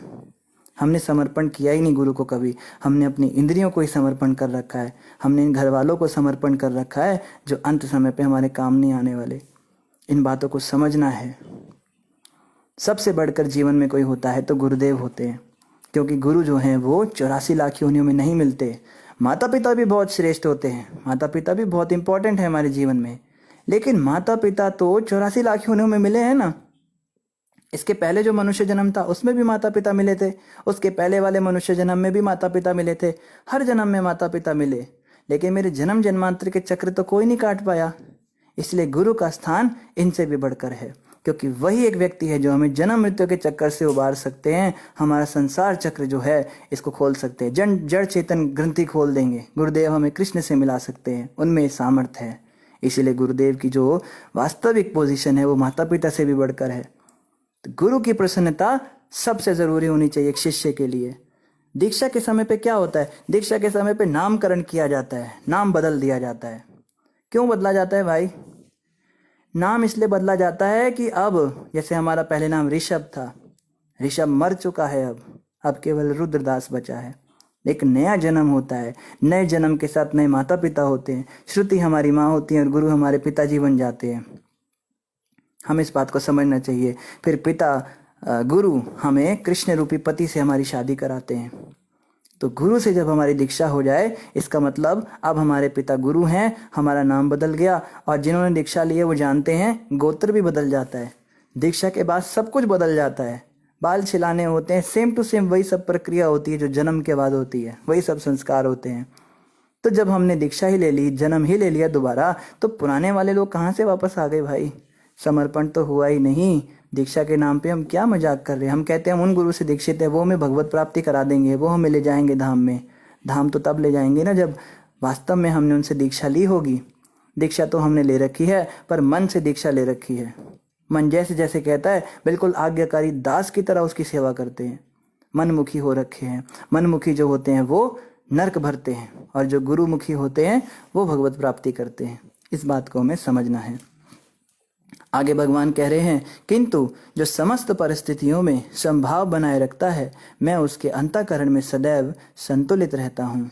हमने समर्पण किया ही नहीं गुरु को कभी। हमने अपनी इंद्रियों को ही समर्पण कर रखा है, हमने इन घर वालों को समर्पण कर रखा है जो अंत समय पे हमारे काम नहीं आने वाले। इन बातों को समझना है। सबसे बढ़कर जीवन में कोई होता है तो गुरुदेव होते हैं, क्योंकि गुरु जो हैं वो 84 लाख योनियों में नहीं मिलते। माता पिता भी बहुत श्रेष्ठ होते हैं, माता पिता भी बहुत इंपॉर्टेंट है हमारे जीवन में, लेकिन माता पिता तो 84 लाख योनियों में मिले हैं ना। इसके पहले जो मनुष्य जन्म था उसमें भी माता पिता मिले थे, उसके पहले वाले मनुष्य जन्म में भी माता पिता मिले थे, हर जन्म में माता पिता मिले, लेकिन मेरे जन्म जन्मांतर के चक्र तो कोई नहीं काट पाया। इसलिए गुरु का स्थान इनसे भी बढ़कर है, क्योंकि वही एक व्यक्ति है जो हमें जन्म मृत्यु के चक्कर से उबार सकते हैं, हमारा संसार चक्र जो है इसको खोल सकते हैं, जड़ चेतन ग्रंथि खोल देंगे। गुरुदेव हमें कृष्ण से मिला सकते हैं, उनमें सामर्थ्य है। इसीलिए गुरुदेव की जो वास्तविक पोजीशन है वो माता पिता से भी बढ़कर है। तो गुरु की प्रसन्नता सबसे जरूरी होनी चाहिए एक शिष्य के लिए। दीक्षा के समय पे क्या होता है? दीक्षा के समय पे नामकरण किया जाता है, नाम बदल दिया जाता है। क्यों बदला जाता है भाई? नाम इसलिए बदला जाता है कि अब जैसे हमारा पहले नाम ऋषभ था, ऋषभ मर चुका है, अब केवल रुद्रदास बचा है। एक नया जन्म होता है, नए जन्म के साथ नए माता पिता होते हैं। श्रुति हमारी माँ होती है और गुरु हमारे पिताजी बन जाते हैं। हमें इस बात को समझना चाहिए। फिर पिता गुरु हमें कृष्ण रूपी पति से हमारी शादी कराते हैं। तो गुरु से जब हमारी दीक्षा हो जाए, इसका मतलब अब हमारे पिता गुरु हैं, हमारा नाम बदल गया। और जिन्होंने दीक्षा ली है वो जानते हैं गोत्र भी बदल जाता है। दीक्षा के बाद सब कुछ बदल जाता है। बाल छिलाने होते हैं, सेम टू सेम वही सब प्रक्रिया होती है जो जन्म के बाद होती है, वही सब संस्कार होते हैं। तो जब हमने दीक्षा ही ले ली, जन्म ही ले लिया दोबारा, तो पुराने वाले लोग कहाँ से वापस आ गए भाई? समर्पण तो हुआ ही नहीं। दीक्षा के नाम पे हम क्या मजाक कर रहे हैं? हम कहते हैं हम उन गुरु से दीक्षित है, वो हमें भगवत प्राप्ति करा देंगे, वो हमें ले जाएंगे धाम में। धाम तो तब ले जाएंगे ना जब वास्तव में हमने उनसे दीक्षा ली होगी। दीक्षा तो हमने ले रखी है, पर मन से दीक्षा ले रखी है। मन जैसे जैसे कहता है बिल्कुल आज्ञाकारी दास की तरह उसकी सेवा करते हैं। मनमुखी हो रखे हैं। मनमुखी जो होते हैं वो नरक भरते हैं, और जो गुरुमुखी होते हैं वो भगवत प्राप्ति करते हैं। इस बात को हमें समझना है। आगे भगवान कह रहे हैं, किंतु जो समस्त परिस्थितियों में समभाव बनाए रखता है, मैं उसके अंतःकरण में सदैव संतुलित रहता हूँ।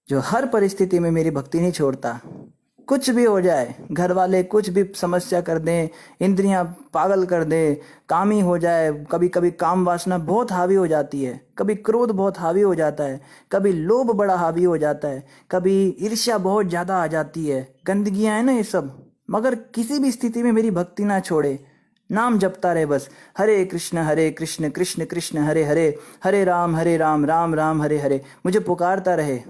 जो हर परिस्थिति में मेरी भक्ति नहीं छोड़ता, कुछ भी हो जाए, घर वाले कुछ भी समस्या कर दें, इंद्रियां पागल कर दें, कामी हो जाए, कभी कभी काम वासना बहुत हावी हो जाती है, कभी क्रोध बहुत हावी हो जाता है, कभी लोभ बड़ा हावी हो जाता है, कभी ईर्ष्या बहुत ज़्यादा आ जाती है, गंदगियां है ना ये सब, मगर किसी भी स्थिति में मेरी भक्ति ना छोड़े, नाम जपता रहे बस, हरे कृष्ण कृष्ण कृष्ण हरे हरे, हरे राम राम राम हरे हरे, मुझे पुकारता रहे,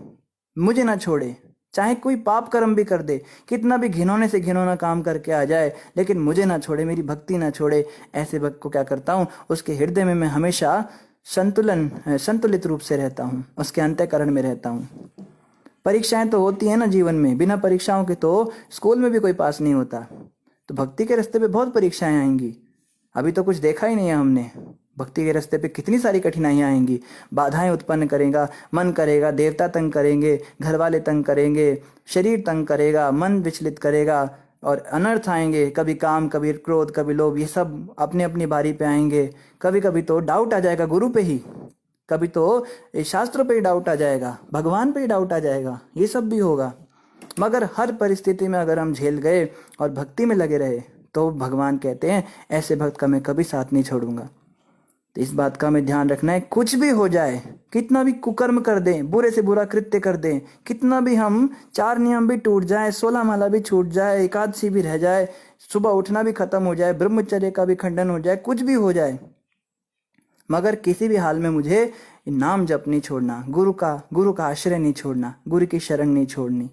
मुझे ना छोड़े, चाहे कोई पाप कर्म भी कर दे, कितना भी घिनौने से घिनौना काम करके आ जाए, लेकिन मुझे ना छोड़े, मेरी भक्ति ना छोड़े। ऐसे भक्त को क्या करता हूँ, उसके हृदय में मैं हमेशा संतुलित रूप से रहता हूँ, उसके अंतःकरण में रहता हूँ। परीक्षाएं तो होती है ना जीवन में, बिना परीक्षाओं के तो स्कूल में भी कोई पास नहीं होता, तो भक्ति के रास्ते पे बहुत परीक्षाएं आएंगी। अभी तो कुछ देखा ही नहीं है हमने, भक्ति के रास्ते पे कितनी सारी कठिनाइयां आएंगी, बाधाएं उत्पन्न करेगा, मन करेगा, देवता तंग करेंगे, घर वाले तंग करेंगे, शरीर तंग करेगा, मन विचलित करेगा, और अनर्थ आएंगे, कभी काम, कभी क्रोध, कभी लोभ, ये सब अपनी अपनी बारी पे आएंगे। कभी कभी तो डाउट आ जाएगा गुरु पे ही, कभी तो शास्त्रों पे ही डाउट आ जाएगा, भगवान पे ही डाउट आ जाएगा, ये सब भी होगा। मगर हर परिस्थिति में अगर हम झेल गए और भक्ति में लगे रहे, तो भगवान कहते हैं ऐसे भक्त का मैं कभी साथ नहीं छोड़ूंगा। तो इस बात का हमें ध्यान रखना है, कुछ भी हो जाए, कितना भी कुकर्म कर दें, बुरे से बुरा कृत्य कर दें, कितना भी हम 4 नियम भी टूट जाए, 16 माला भी छूट जाए, एकादशी भी रह जाए, सुबह उठना भी खत्म हो जाए, ब्रह्मचर्य का भी खंडन हो जाए, कुछ भी हो जाए, मगर किसी भी हाल में मुझे नाम जप नहीं छोड़ना, गुरु का आश्रय नहीं छोड़ना, गुरु की शरण नहीं छोड़नी,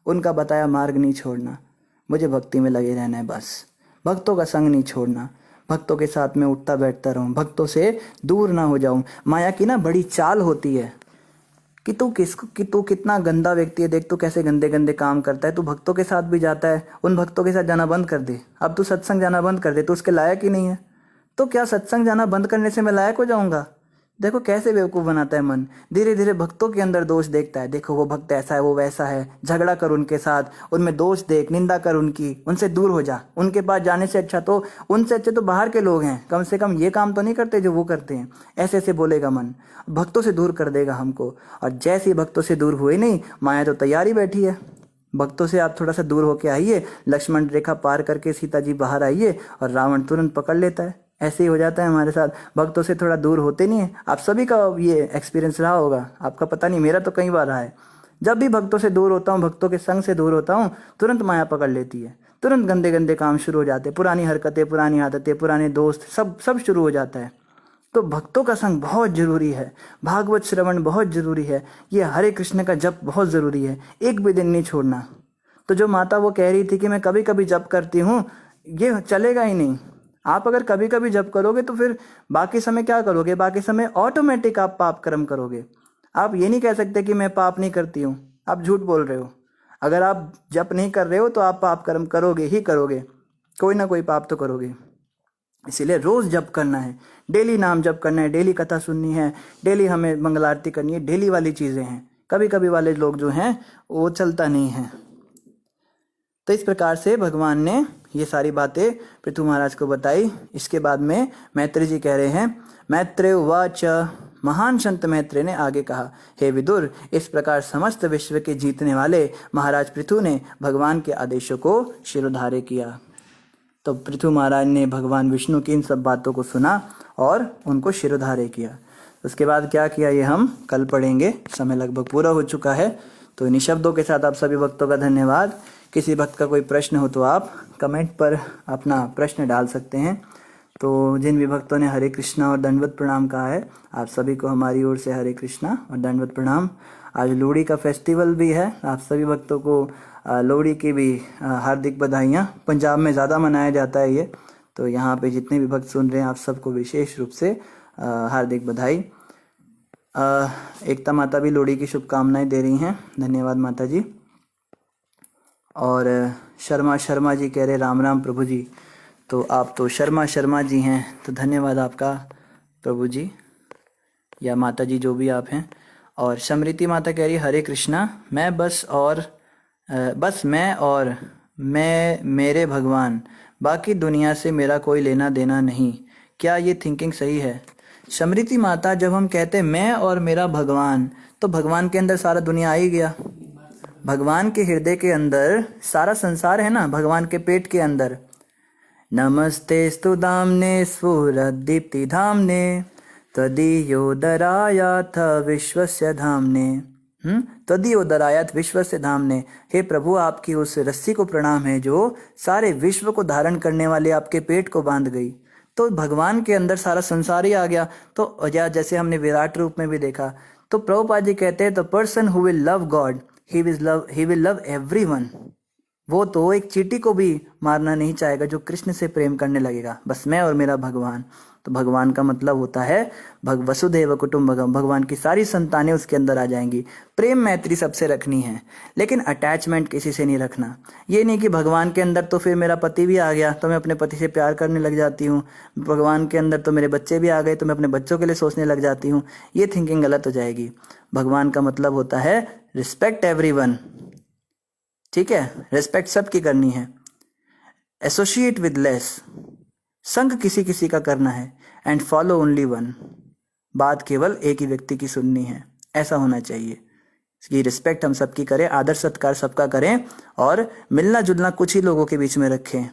उनका बताया मार्ग नहीं छोड़ना, मुझे भक्ति में लगे रहना है बस। भक्तों का संग नहीं छोड़ना, भक्तों के साथ में उठता बैठता रहूं, भक्तों से दूर ना हो जाऊं। माया की ना बड़ी चाल होती है कि तू कितना गंदा व्यक्ति है, देख तू कैसे गंदे गंदे काम करता है, तू भक्तों के साथ भी जाता है, उन भक्तों के साथ जाना बंद कर दे, अब तू सत्संग जाना बंद कर दे, तू उसके लायक ही नहीं है। तो क्या सत्संग जाना बंद करने से मैं लायक हो जाऊंगा? देखो कैसे बेवकूफ़ बनाता है मन, धीरे धीरे भक्तों के अंदर दोष देखता है, देखो वो भक्त ऐसा है, वो वैसा है, झगड़ा कर उनके साथ, उनमें दोष देख, निंदा कर उनकी, उनसे दूर हो जा, उनके पास जाने से अच्छा तो, उनसे अच्छे तो बाहर के लोग हैं, कम से कम ये काम तो नहीं करते जो वो करते हैं, ऐसे ऐसे बोलेगा मन, भक्तों से दूर कर देगा हमको। और जैसे ही भक्तों से दूर हुए नहीं, माया तो तैयारी बैठी है, भक्तों से आप थोड़ा सा दूर होके आइए, लक्ष्मण रेखा पार करके सीता जी बाहर आइए और रावण तुरंत पकड़ लेता है। ऐसे ही हो जाता है हमारे साथ, भक्तों से थोड़ा दूर होते नहीं है। आप सभी का ये एक्सपीरियंस रहा होगा, आपका पता नहीं, मेरा तो कई बार रहा है। जब भी भक्तों से दूर होता हूँ, भक्तों के संग से दूर होता हूँ, तुरंत माया पकड़ लेती है, तुरंत गंदे गंदे काम शुरू हो जाते हैं, पुरानी हरकतें, पुरानी आदतें, पुराने दोस्त, सब शुरू हो जाता है। तो भक्तों का संग बहुत जरूरी है, भागवत श्रवण बहुत जरूरी है, ये हरे कृष्ण का जप बहुत जरूरी है, एक भी दिन नहीं छोड़ना। तो जो माता वो कह रही थी कि मैं कभी कभी जप करती हूँ, ये चलेगा ही नहीं। आप अगर कभी कभी जप करोगे तो फिर बाकी समय क्या करोगे? बाकी समय ऑटोमेटिक आप पाप कर्म करोगे। आप ये नहीं कह सकते कि मैं पाप नहीं करती हूँ, आप झूठ बोल रहे हो। अगर आप जप नहीं कर रहे हो तो आप पाप कर्म करोगे ही करोगे, कोई ना कोई पाप तो करोगे। इसीलिए रोज जप करना है, डेली नाम जप करना है, डेली कथा सुननी है, डेली हमें मंगल आरती करनी है, डेली वाली चीजें हैं। कभी कभी वाले लोग जो हैं वो चलता नहीं है। तो इस प्रकार से भगवान ने ये सारी बातें पृथु महाराज को बताई। इसके बाद में मैत्रेय जी कह रहे हैं, मैत्रेय उवाच, महान संत मैत्रेय ने आगे कहा, हे विदुर, इस प्रकार समस्त विश्व के जीतने वाले महाराज पृथु ने भगवान के आदेशों को शिरोधार्य किया। तो पृथु महाराज ने भगवान विष्णु की इन सब बातों को सुना और उनको शिरोधार्य किया। उसके बाद क्या किया ये हम कल पढ़ेंगे, समय लगभग पूरा हो चुका है। तो इन्हीं शब्दों के साथ आप सभी भक्तों का धन्यवाद। किसी भक्त का कोई प्रश्न हो तो आप कमेंट पर अपना प्रश्न डाल सकते हैं। तो जिन भी भक्तों ने हरे कृष्णा और दंडवत प्रणाम कहा है, आप सभी को हमारी ओर से हरे कृष्णा और दंडवत प्रणाम। आज लोहड़ी का फेस्टिवल भी है, आप सभी भक्तों को लोहड़ी की भी हार्दिक बधाइयाँ। पंजाब में ज़्यादा मनाया जाता है ये, तो यहाँ पे जितने भी भक्त सुन रहे हैं आप सबको विशेष रूप से हार्दिक बधाई। एकता माता भी लोहड़ी की शुभकामनाएं दे रही हैं, धन्यवाद माता जी। और शर्मा जी कह रहे राम राम प्रभु जी, तो आप तो शर्मा जी हैं, तो धन्यवाद आपका प्रभु जी या माता जी जो भी आप हैं। और समृति माता कह रही हरे कृष्णा, मैं मेरे भगवान, बाकी दुनिया से मेरा कोई लेना देना नहीं। क्या ये थिंकिंग सही है? समृति माता, जब हम कहते हैं मैं और मेरा भगवान, तो भगवान के अंदर सारा दुनिया आ ही गया। भगवान के हृदय के अंदर सारा संसार है ना, भगवान के पेट के अंदर। नमस्तेस्तु दाम्ने स्फुरद्दीप्ति धाम्ने त्वदीयोदरायाथ विश्वस्य धाम्ने। त्वदीयोदरायाथ विश्वस्य धाम्ने। हे प्रभु, आपकी उस रस्सी को प्रणाम है जो सारे विश्व को धारण करने वाले आपके पेट को बांध गई। तो भगवान के अंदर सारा संसार ही आ गया। तो या जैसे हमने विराट रूप में भी देखा, तो प्रभुपाद जी कहते हैं, the person who will love God he will love everyone. वो तो एक चींटी को भी मारना नहीं चाहेगा जो कृष्ण से प्रेम करने लगेगा, बस मैं और मेरा भगवान। तो भगवान का मतलब होता है वसुधैव कुटुंबकम, भगवान की सारी संतानें उसके अंदर आ जाएंगी। प्रेम मैत्री सबसे रखनी है, लेकिन अटैचमेंट किसी से नहीं रखना। ये नहीं कि भगवान के अंदर तो फिर मेरा पति भी आ गया तो मैं अपने पति से प्यार करने लग जाती हूँ, भगवान के अंदर तो मेरे बच्चे भी आ गए तो मैं अपने बच्चों के लिए सोचने लग जाती हूँ। ये थिंकिंग गलत हो जाएगी। भगवान का मतलब होता है रिस्पेक्ट एवरीवन, ठीक है, रिस्पेक्ट सबकी करनी है। एसोसिएट विद लेस, संग किसी किसी का करना है। एंड फॉलो ओनली वन, बात केवल एक ही व्यक्ति की सुननी है, ऐसा होना चाहिए कि रिस्पेक्ट हम सबकी करें, आदर सत्कार सबका करें, और मिलना जुलना कुछ ही लोगों के बीच में रखें।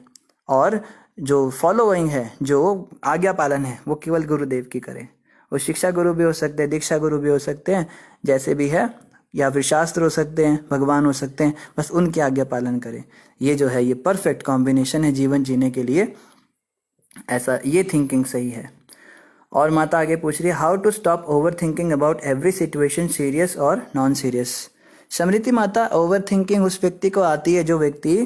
और जो फॉलोइंग है, जो आज्ञा पालन है, वो केवल गुरुदेव की करें। वो शिक्षा गुरु भी हो सकते हैं, दीक्षा गुरु भी हो सकते हैं, जैसे भी है, या फिर शास्त्र हो सकते हैं, भगवान हो सकते हैं, बस उनकी आज्ञा पालन करें। ये जो है ये परफेक्ट कॉम्बिनेशन है जीवन जीने के लिए। ऐसा ये थिंकिंग सही है। और माता आगे पूछ रही है, how to stop over thinking about every situation, serious और नॉन सीरियस। समृति माता, ओवर थिंकिंग उस व्यक्ति को आती है जो व्यक्ति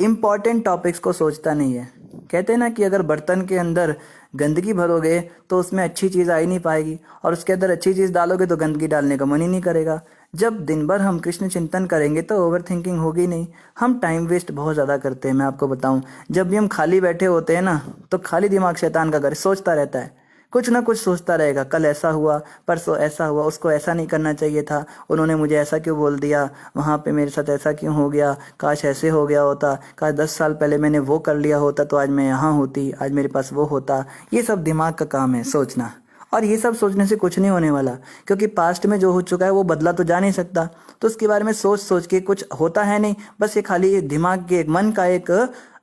इम्पॉर्टेंट टॉपिक्स को सोचता नहीं है। कहते हैं ना कि अगर बर्तन के अंदर गंदगी भरोगे तो उसमें अच्छी चीज़ आ ही नहीं पाएगी, और उसके अंदर अच्छी चीज़ डालोगे तो गंदगी डालने का मन ही नहीं करेगा। जब दिन भर हम कृष्ण चिंतन करेंगे तो ओवर थिंकिंग होगी नहीं। हम टाइम वेस्ट बहुत ज़्यादा करते हैं। मैं आपको बताऊं, जब भी हम खाली बैठे होते हैं ना, तो खाली दिमाग शैतान का घर सोचता रहता है, कुछ ना कुछ सोचता रहेगा। कल ऐसा हुआ, परसों ऐसा हुआ, उसको ऐसा नहीं करना चाहिए था, उन्होंने मुझे ऐसा क्यों बोल दिया, वहाँ पे मेरे साथ ऐसा क्यों हो गया, काश ऐसे हो गया होता, काश 10 साल पहले मैंने वो कर लिया होता तो आज मैं यहाँ होती, आज मेरे पास वो होता। ये सब दिमाग का काम है, सोचना। और ये सब सोचने से कुछ नहीं होने वाला, क्योंकि पास्ट में जो हो चुका है वो बदला तो जा नहीं सकता। तो उसके बारे में सोच सोच के कुछ होता है नहीं, बस ये खाली दिमाग के, मन का एक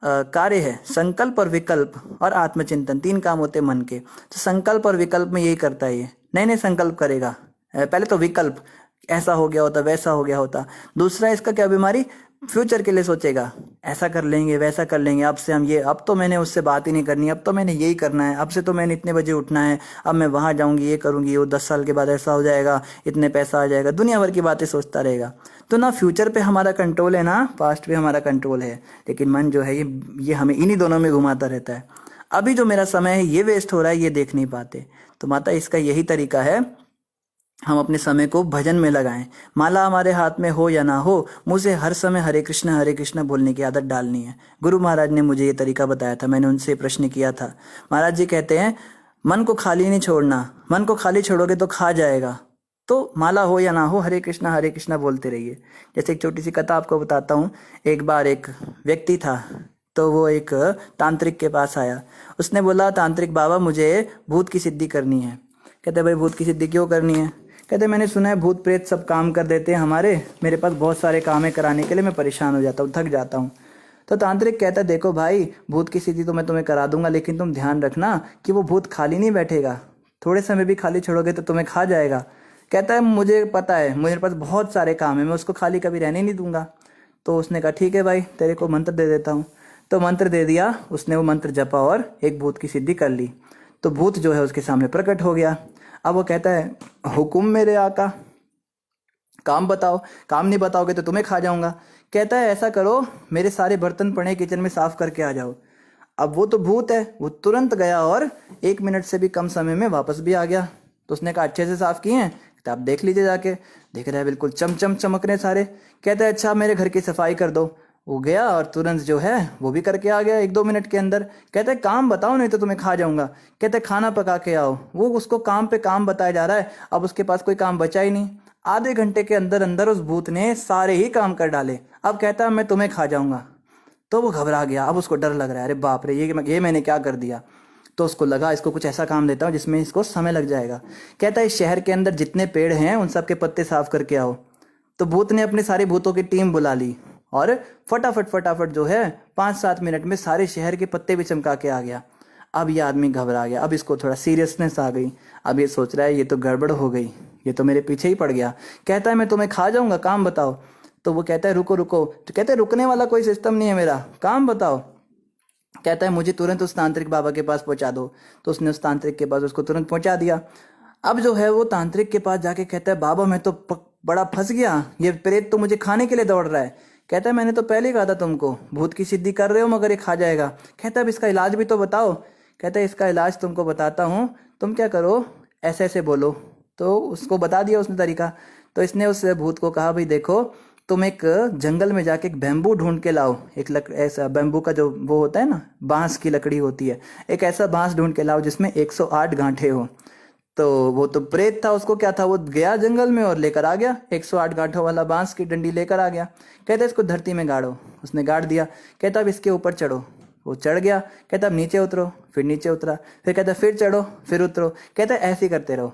कार्य है। संकल्प और विकल्प और आत्मचिंतन, 3 काम होते हैं मन के। तो संकल्प और विकल्प में यही करता है, ये नए नए संकल्प करेगा। पहले तो विकल्प, ऐसा हो गया होता, वैसा हो गया होता। दूसरा इसका क्या बीमारी, फ्यूचर के लिए सोचेगा, ऐसा कर लेंगे, वैसा कर लेंगे, अब से हम ये, अब तो मैंने उससे बात ही नहीं करनी, अब तो मैंने यही करना है, अब से तो मैंने इतने बजे उठना है, अब मैं वहाँ जाऊँगी, ये करूँगी, वो 10 साल के बाद ऐसा हो जाएगा, इतने पैसा आ जाएगा, दुनिया भर की बातें सोचता रहेगा। तो ना फ्यूचर पे हमारा कंट्रोल है, ना पास्ट पे हमारा कंट्रोल है। लेकिन मन जो है ये हमें इन्हीं दोनों में घुमाता रहता है। अभी जो मेरा समय है ये वेस्ट हो रहा है, ये देख नहीं पाते। तो माता, इसका यही तरीका है, हम अपने समय को भजन में लगाएं। माला हमारे हाथ में हो या ना हो, मुझे हर समय हरे कृष्ण बोलने की आदत डालनी है। गुरु महाराज ने मुझे ये तरीका बताया था, मैंने उनसे प्रश्न किया था। महाराज जी कहते हैं, मन को खाली नहीं छोड़ना, मन को खाली छोड़ोगे तो खा जाएगा। तो माला हो या ना हो, हरे कृष्णा बोलते रहिए। जैसे एक छोटी सी कथा आपको बताता हूँ। एक बार एक व्यक्ति था, तो वो एक तांत्रिक के पास आया। उसने बोला, तांत्रिक बाबा मुझे भूत की सिद्धि करनी है। कहते, भाई भूत की सिद्धि क्यों करनी है? कहते, मैंने सुना है भूत प्रेत सब काम कर देते हैं हमारे, मेरे पास बहुत सारे काम है कराने के लिए, मैं परेशान हो जाता हूँ, थक जाता हूँ। तो तांत्रिक कहता है, देखो भाई, भूत की सिद्धि तो मैं तुम्हें करा दूंगा, लेकिन तुम ध्यान रखना कि वो भूत खाली नहीं बैठेगा, थोड़े समय भी खाली छोड़ोगे तो तुम्हें खा जाएगा। कहता है, मुझे पता है, मेरे पास बहुत सारे काम है, मैं उसको खाली कभी रहने नहीं दूंगा। तो उसने कहा, ठीक है भाई, तेरे को मंत्र दे देता हूँ। तो मंत्र दे दिया उसने, वो मंत्र जपा और एक भूत की सिद्धि कर ली। तो भूत जो है उसके सामने प्रकट हो गया। अब वो कहता है, हुकुम मेरे आका, काम बताओ, काम नहीं बताओगे तो तुम्हें खा जाऊंगा। कहता है, ऐसा करो, मेरे सारे बर्तन पड़े किचन में, साफ करके आ जाओ। अब वो तो भूत है, वो तुरंत गया और 1 मिनट से भी कम समय में वापस भी आ गया। तो उसने कहा, अच्छे से साफ किए हैं? तो आप देख लीजिए जाके। देख रहा है, बिल्कुल चमचम चमक रहे सारे। कहता है, अच्छा मेरे घर की सफाई कर दो। वो गया और तुरंत जो है वो भी करके आ गया 1-2 मिनट के अंदर। कहता है, काम बताओ नहीं तो तुम्हें खा जाऊंगा। कहता है, खाना पका के आओ। वो उसको काम पे काम बताया जा रहा है, अब उसके पास कोई काम बचा ही नहीं। आधे घंटे के अंदर अंदर उस भूत ने सारे ही काम कर डाले। अब कहता है, मैं तुम्हें खा जाऊंगा। तो वो घबरा गया, अब उसको डर लग रहा है, अरे बाप रे, ये मैंने क्या कर दिया। तो उसको लगा, इसको कुछ ऐसा काम देता हूँ जिसमें इसको समय लग जाएगा। कहता है, इस शहर के अंदर जितने पेड़ हैं उन सब के पत्ते साफ करके आओ। तो भूत ने अपने सारे भूतों की टीम बुला ली और फटाफट फटाफट जो है 5-7 मिनट में सारे शहर के पत्ते भी चमका के आ गया। अब ये आदमी घबरा गया, अब इसको थोड़ा सीरियसनेस आ गई। अब ये सोच रहा है ये तो गड़बड़ हो गई, ये तो मेरे पीछे ही पड़ गया। कहता है मैं तुम्हें खा जाऊंगा, काम बताओ। तो वो कहता है रुको रुको। तो कहते हैं रुकने वाला कोई सिस्टम नहीं है मेरा, काम बताओ। कहता है मुझे तुरंत उस तांत्रिक बाबा के पास पहुंचा दो। तो उसने उस तांत्रिक के पास उसको तुरंत पहुंचा दिया। अब जो है वो तांत्रिक के पास जाके कहता है बाबा मैं तो बड़ा फंस गया, ये प्रेत तो मुझे खाने के लिए दौड़ रहा है। कहता है मैंने तो पहले ही कहा था तुमको, भूत की सिद्धि कर रहे हो मगर ये खा जाएगा। कहता है अब इसका इलाज भी तो बताओ। कहता है इसका इलाज तुमको बताता हूँ, तुम क्या करो ऐसे ऐसे बोलो। तो उसको बता दिया उसने तरीका। तो इसने उस भूत को कहा भाई देखो तुम एक जंगल में जाके एक बैम्बू ढूंढ के लाओ, एक ऐसा बैम्बू का जो वो होता है ना, बांस की लकड़ी होती है, एक ऐसा बांस ढूंढ के लाओ जिसमें 108 गांठें हो। तो वो तो प्रेत था, उसको क्या था, वो गया जंगल में और लेकर आ गया 108 गांठों वाला बांस की डंडी लेकर आ गया। कहता इसको धरती में गाड़ो। उसने गाड़ दिया। कहता अब इसके ऊपर चढ़ो। वो चढ़ गया। कहता अब नीचे उतरो। फिर नीचे उतरा। फिर कहता फिर चढ़ो, फिर उतरो। कहता ऐसे ही करते रहो।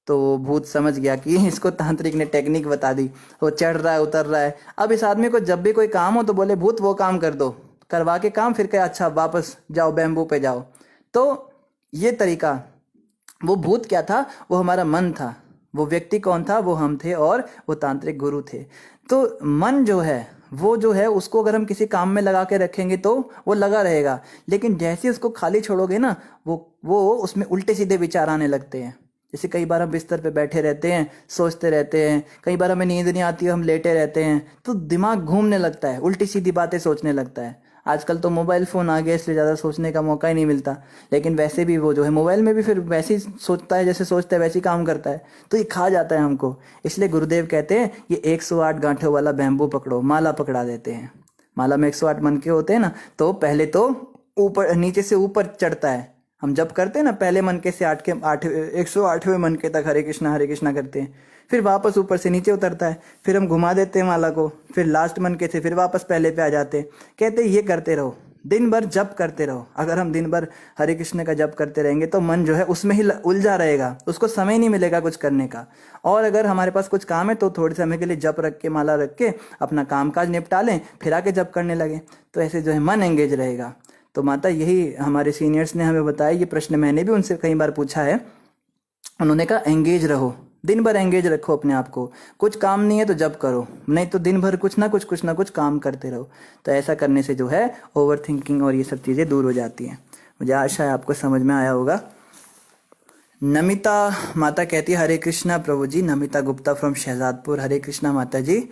तो भूत समझ गया कि इसको तांत्रिक ने टेक्निक बता दी, वो चढ़ रहा है उतर रहा है। अब इस आदमी को जब भी कोई काम हो तो बोले भूत वो काम कर दो, करवा के काम, फिर कहे अच्छा वापस जाओ बैम्बू पे जाओ। तो ये तरीका, वो भूत क्या था, वो हमारा मन था। वो व्यक्ति कौन था, वो हम थे और वो तांत्रिक गुरु थे। तो मन जो है वो जो है उसको अगर हम किसी काम में लगा के रखेंगे तो वो लगा रहेगा, लेकिन जैसे उसको खाली छोड़ोगे ना वो उसमें उल्टे सीधे विचार आने लगते हैं। जैसे कई बार हम बिस्तर पे बैठे रहते हैं, सोचते रहते हैं, कई बार हमें नींद नहीं आती है, हम लेटे रहते हैं, तो दिमाग घूमने लगता है, उल्टी सीधी बातें सोचने लगता है। आजकल तो मोबाइल फ़ोन आ गया इसलिए ज़्यादा सोचने का मौका ही नहीं मिलता, लेकिन वैसे भी वो जो है मोबाइल में भी फिर वैसे ही सोचता है, जैसे सोचता है वैसे ही काम करता है, तो ये खा जाता है हमको। इसलिए गुरुदेव कहते हैं ये 108 गांठों वाला बैम्बू पकड़ो, माला पकड़ा देते हैं। माला में 108 मनके होते हैं ना, तो पहले तो ऊपर नीचे से ऊपर चढ़ता है। हम जब करते हैं ना पहले मनके से 108वें मनके तक हरे कृष्णा करते हैं, फिर वापस ऊपर से नीचे उतरता है, फिर हम घुमा देते हैं माला को, फिर लास्ट मनके से फिर वापस पहले पे आ जाते हैं। कहते हैं ये करते रहो, दिन भर जप करते रहो। अगर हम दिन भर हरे कृष्ण का जप करते रहेंगे तो मन जो है उसमें ही उलझा रहेगा, उसको समय नहीं मिलेगा कुछ करने का। और अगर हमारे पास कुछ काम है तो थोड़े समय के लिए जप रख के, माला रख के अपना काम काज निपटा लें, फिर आके जप करने लगे, तो ऐसे जो है मन एंगेज रहेगा। तो माता यही हमारे सीनियर्स ने हमें बताया, ये प्रश्न मैंने भी उनसे कई बार पूछा है। उन्होंने कहा एंगेज रहो, दिन भर एंगेज रखो अपने आप को। कुछ काम नहीं है तो जब करो, नहीं तो दिन भर कुछ ना कुछ काम करते रहो। तो ऐसा करने से जो है ओवर थिंकिंग और ये सब चीज़ें दूर हो जाती हैं। मुझे आशा है आपको समझ में आया होगा। नमिता माता कहती है हरे कृष्णा प्रभु जी। नमिता गुप्ता फ्रॉम शहजादपुर। हरे कृष्णा माता जी।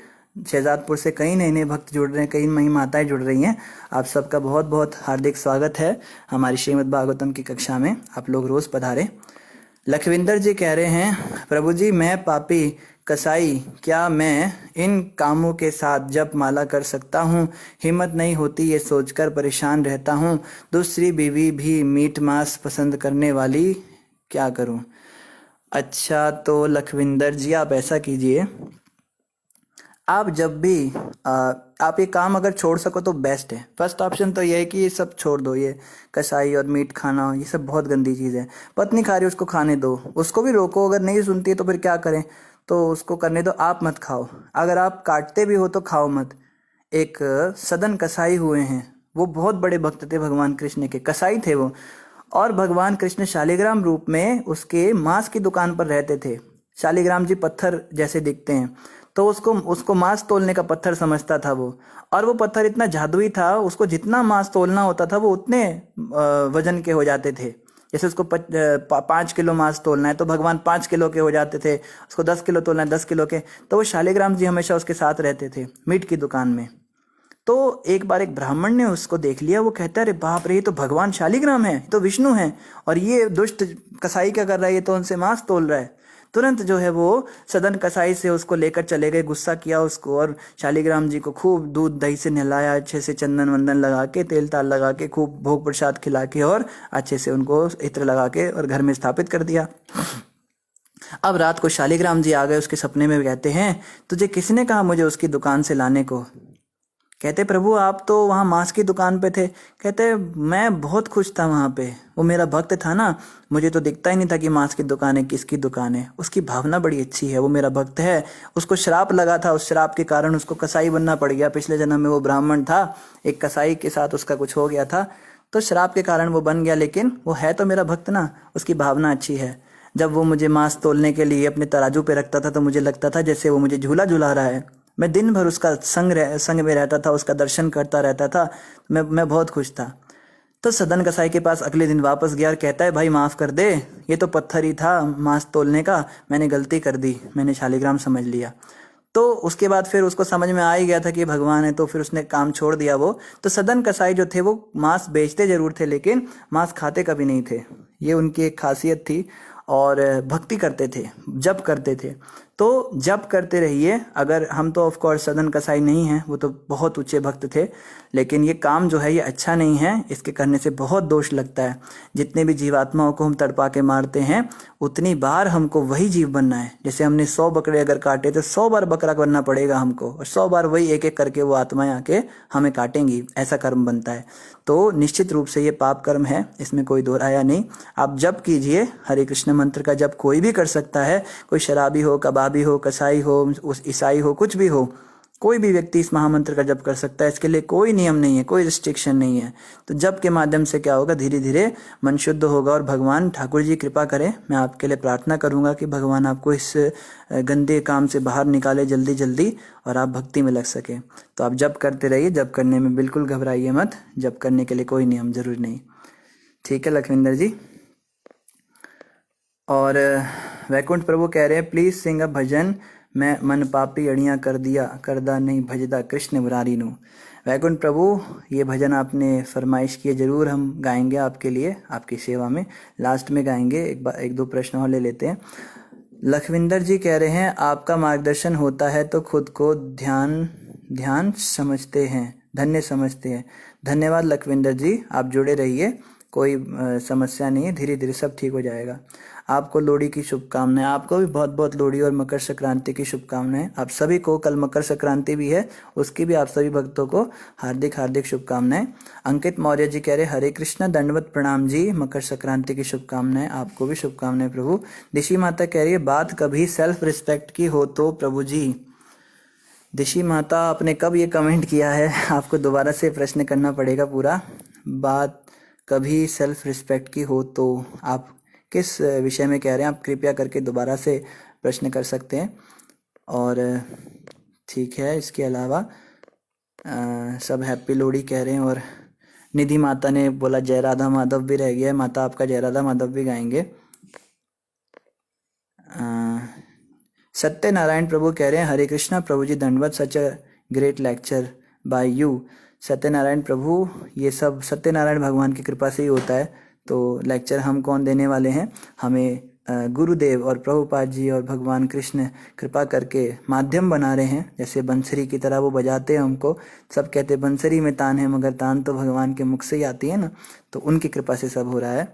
शहजादपुर से कई नए नए भक्त जुड़ रहे हैं, कई नई माताएं जुड़ रही हैं। आप सबका बहुत बहुत हार्दिक स्वागत है हमारी श्रीमद् भागवतम की कक्षा में। आप लोग रोज़ पधारें। लखविंदर जी कह रहे हैं प्रभु जी मैं पापी कसाई, क्या मैं इन कामों के साथ जप माला कर सकता हूँ? हिम्मत नहीं होती ये सोचकर परेशान रहता हूँ। दूसरी बीवी भी मीट मांस पसंद करने वाली, क्या करूँ? अच्छा तो लखविंदर जी आप ऐसा कीजिए, आप जब भी आप ये काम अगर छोड़ सको तो बेस्ट है। फर्स्ट ऑप्शन तो ये है कि ये सब छोड़ दो, ये कसाई और मीट खाना ये सब बहुत गंदी चीज़ है। पत्नी खा रही है उसको खाने दो, उसको भी रोको, अगर नहीं सुनती है तो फिर क्या करें, तो उसको करने दो, आप मत खाओ। अगर आप काटते भी हो तो खाओ मत। एक सदन कसाई हुए हैं, वो बहुत बड़े भक्त थे भगवान कृष्ण के, कसाई थे वो, और भगवान कृष्ण शालिग्राम रूप में उसके मांस की दुकान पर रहते थे। शालिग्राम जी पत्थर जैसे दिखते हैं, तो उसको मांस तोलने का पत्थर समझता था वो, और वो पत्थर इतना जादुई था, उसको जितना मांस तोलना होता था वो उतने वजन के हो जाते थे। जैसे उसको 5 किलो मांस तोलना है तो भगवान 5 किलो के हो जाते थे, उसको 10 किलो तोलना है 10 किलो के। तो वो शालिग्राम जी हमेशा उसके साथ रहते थे मीट की दुकान में। तो एक बार एक ब्राह्मण ने उसको देख लिया, वो कहता है अरे बाप रे, ये तो भगवान शालिग्राम है, तो विष्णु है, और ये दुष्ट कसाई क्या कर रहा है, ये तो उनसे मांस तोल रहा है। तुरंत जो है वो सदन कसाई से उसको लेकर चले गए, गुस्सा किया उसको, और शालिग्राम जी को खूब दूध दही से नहलाया, अच्छे से चंदन वंदन लगा के, तेल ताल लगा के, खूब भोग प्रसाद खिला के, और अच्छे से उनको इत्र लगा के और घर में स्थापित कर दिया। अब रात को शालिग्राम जी आ गए उसके सपने में, कहते हैं तुझे किसने कहा मुझे उसकी दुकान से लाने को? कहते प्रभु आप तो वहाँ मांस की दुकान पे थे। कहते मैं बहुत खुश था वहाँ पे, वो मेरा भक्त था ना, मुझे तो दिखता ही नहीं था कि मांस की दुकान है किसकी दुकान है। उसकी भावना बड़ी अच्छी है, वो मेरा भक्त है। उसको श्राप लगा था, उस श्राप के कारण उसको कसाई बनना पड़ गया। पिछले जन्म में वो ब्राह्मण था, एक कसाई के साथ उसका कुछ हो गया था, तो श्राप के कारण वो बन गया। लेकिन वो है तो मेरा भक्त ना, उसकी भावना अच्छी है। जब वो मुझे मांस तोलने के लिए अपने तराजू पे रखता था तो मुझे लगता था जैसे वो मुझे झूला झुला रहा है। मैं दिन भर उसका संग में रहता था, उसका दर्शन करता रहता था। मैं बहुत खुश था। तो सदन कसाई के पास अगले दिन वापस गया और कहता है भाई माफ़ कर दे, ये तो पत्थर ही था मांस तोलने का, मैंने गलती कर दी, मैंने शालिग्राम समझ लिया। तो उसके बाद फिर उसको समझ में आ ही गया था कि भगवान है, तो फिर उसने काम छोड़ दिया वो। तो सदन कसाई जो थे वो मांस बेचते जरूर थे लेकिन मांस खाते कभी नहीं थे, ये उनकी एक खासियत थी। और भक्ति करते थे, जप करते थे। तो जप करते रहिए। अगर हम तो ऑफ कोर्स सदन कसाई नहीं हैं, वो तो बहुत ऊंचे भक्त थे, लेकिन ये काम जो है ये अच्छा नहीं है, इसके करने से बहुत दोष लगता है। जितने भी जीवात्माओं को हम तड़पा के मारते हैं उतनी बार हमको वही जीव बनना है। जैसे हमने 100 बकरे अगर काटे तो 100 बार बकरा बनना पड़ेगा हमको, और 100 बार वही एक एक करके वो आत्माएं आके हमें काटेंगी, ऐसा कर्म बनता है। तो निश्चित रूप से ये पाप कर्म है, इसमें कोई दो राया नहीं। आप जप कीजिए, हरे कृष्ण मंत्र का जप कोई भी कर सकता है, कोई शराबी हो, कबाबी हो, कसाई हो, उस ईसाई हो, कुछ भी हो, कोई भी व्यक्ति इस महामंत्र का जप कर सकता है। इसके लिए कोई नियम नहीं है, कोई रिस्ट्रिक्शन नहीं है। तो जप के माध्यम से क्या होगा, धीरे धीरे मन शुद्ध होगा और भगवान ठाकुर जी कृपा करें। मैं आपके लिए प्रार्थना करूंगा कि भगवान आपको इस गंदे काम से बाहर निकाले जल्दी जल्दी और आप भक्ति में लग सके। तो आप जप करते रहिए, जप करने में बिल्कुल घबराइए मत, जप करने के लिए कोई नियम जरूरी नहीं। ठीक है लखविंदर जी। और वैकुंठ प्रभु कह रहे हैं प्लीज सिंग अ भजन, मैं मन पापी अड़ियाँ कर दिया, करदा नहीं भजदा कृष्ण मुरारी नु। वैकुंठ प्रभु ये भजन आपने फरमाइश किए, जरूर हम गाएंगे आपके लिए, आपकी सेवा में। लास्ट में गाएंगे, एक दो प्रश्न और ले लेते हैं। लखविंदर जी कह रहे हैं आपका मार्गदर्शन होता है तो खुद को ध्यान समझते हैं, धन्य समझते हैं। धन्यवाद लखविंदर जी, आप जुड़े रहिए, कोई समस्या नहीं है, धीरे धीरे सब ठीक हो जाएगा। आपको लोहड़ी की शुभकामनाएं, आपको भी बहुत बहुत लोहड़ी और मकर संक्रांति की शुभकामनाएं। आप सभी को, कल मकर संक्रांति भी है, उसकी भी आप सभी भक्तों को हार्दिक हार्दिक शुभकामनाएं। अंकित मौर्य जी कह रहे हरे कृष्णा, दंडवत प्रणाम जी, मकर संक्रांति की शुभकामनाएं। आपको भी शुभकामनाएं प्रभु। दिशी माता कह रही है बात कभी सेल्फ रिस्पेक्ट की हो तो प्रभु जी। दिशी माता आपने कब ये कमेंट किया है, आपको दोबारा से प्रश्न करना पड़ेगा पूरा। बात कभी सेल्फ रिस्पेक्ट की हो तो आप किस विषय में कह रहे हैं, आप कृपया करके दोबारा से प्रश्न कर सकते हैं। और ठीक है, इसके अलावा सब हैप्पी लोहड़ी कह रहे हैं। और निधि माता ने बोला जय राधा माधव भी रह गया है, माता आपका जय राधा माधव भी गाएंगे। सत्यनारायण प्रभु कह रहे हैं हरे कृष्णा प्रभु जी, दंडवत, such a great lecture by you. Satyanarayan Prabhu, ये सब सत्यनारायण भगवान की कृपा से ही होता है। तो लेक्चर हम कौन देने वाले हैं, हमें गुरुदेव और प्रभुपाद जी और भगवान कृष्ण कृपा करके माध्यम बना रहे हैं। जैसे बंसरी की तरह वो बजाते हैं हमको, सब कहते हैं बंसरी में तान है, मगर तान तो भगवान के मुख से ही आती है ना, तो उनकी कृपा से सब हो रहा है।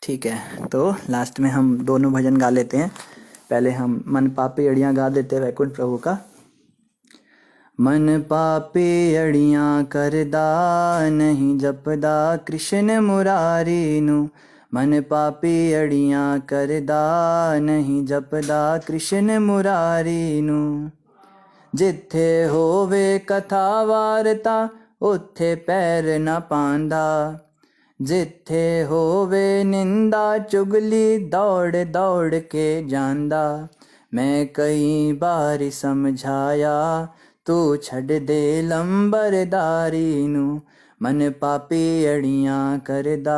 ठीक है, तो लास्ट में हम दोनों भजन गा लेते हैं। पहले हम मन पापी अड़ियाँ गा देते हैं वैकुंठ प्रभु का। मन पापी अड़ियाँ करदा नहीं जपदा कृष्ण मुरारी नु। मन पापी अड़ियाँ करदा नहीं जपदा कृष्ण मुरारी नु। जिथे होवे कथा वार्ता उथे पैर न पांदा। जिथे होवे निंदा चुगली दौड़ दौड़ के जांदा। मैं कई बार समझाया तू छड़ दे लंबरदारी नु। मन पापी अड़ियाँ करदा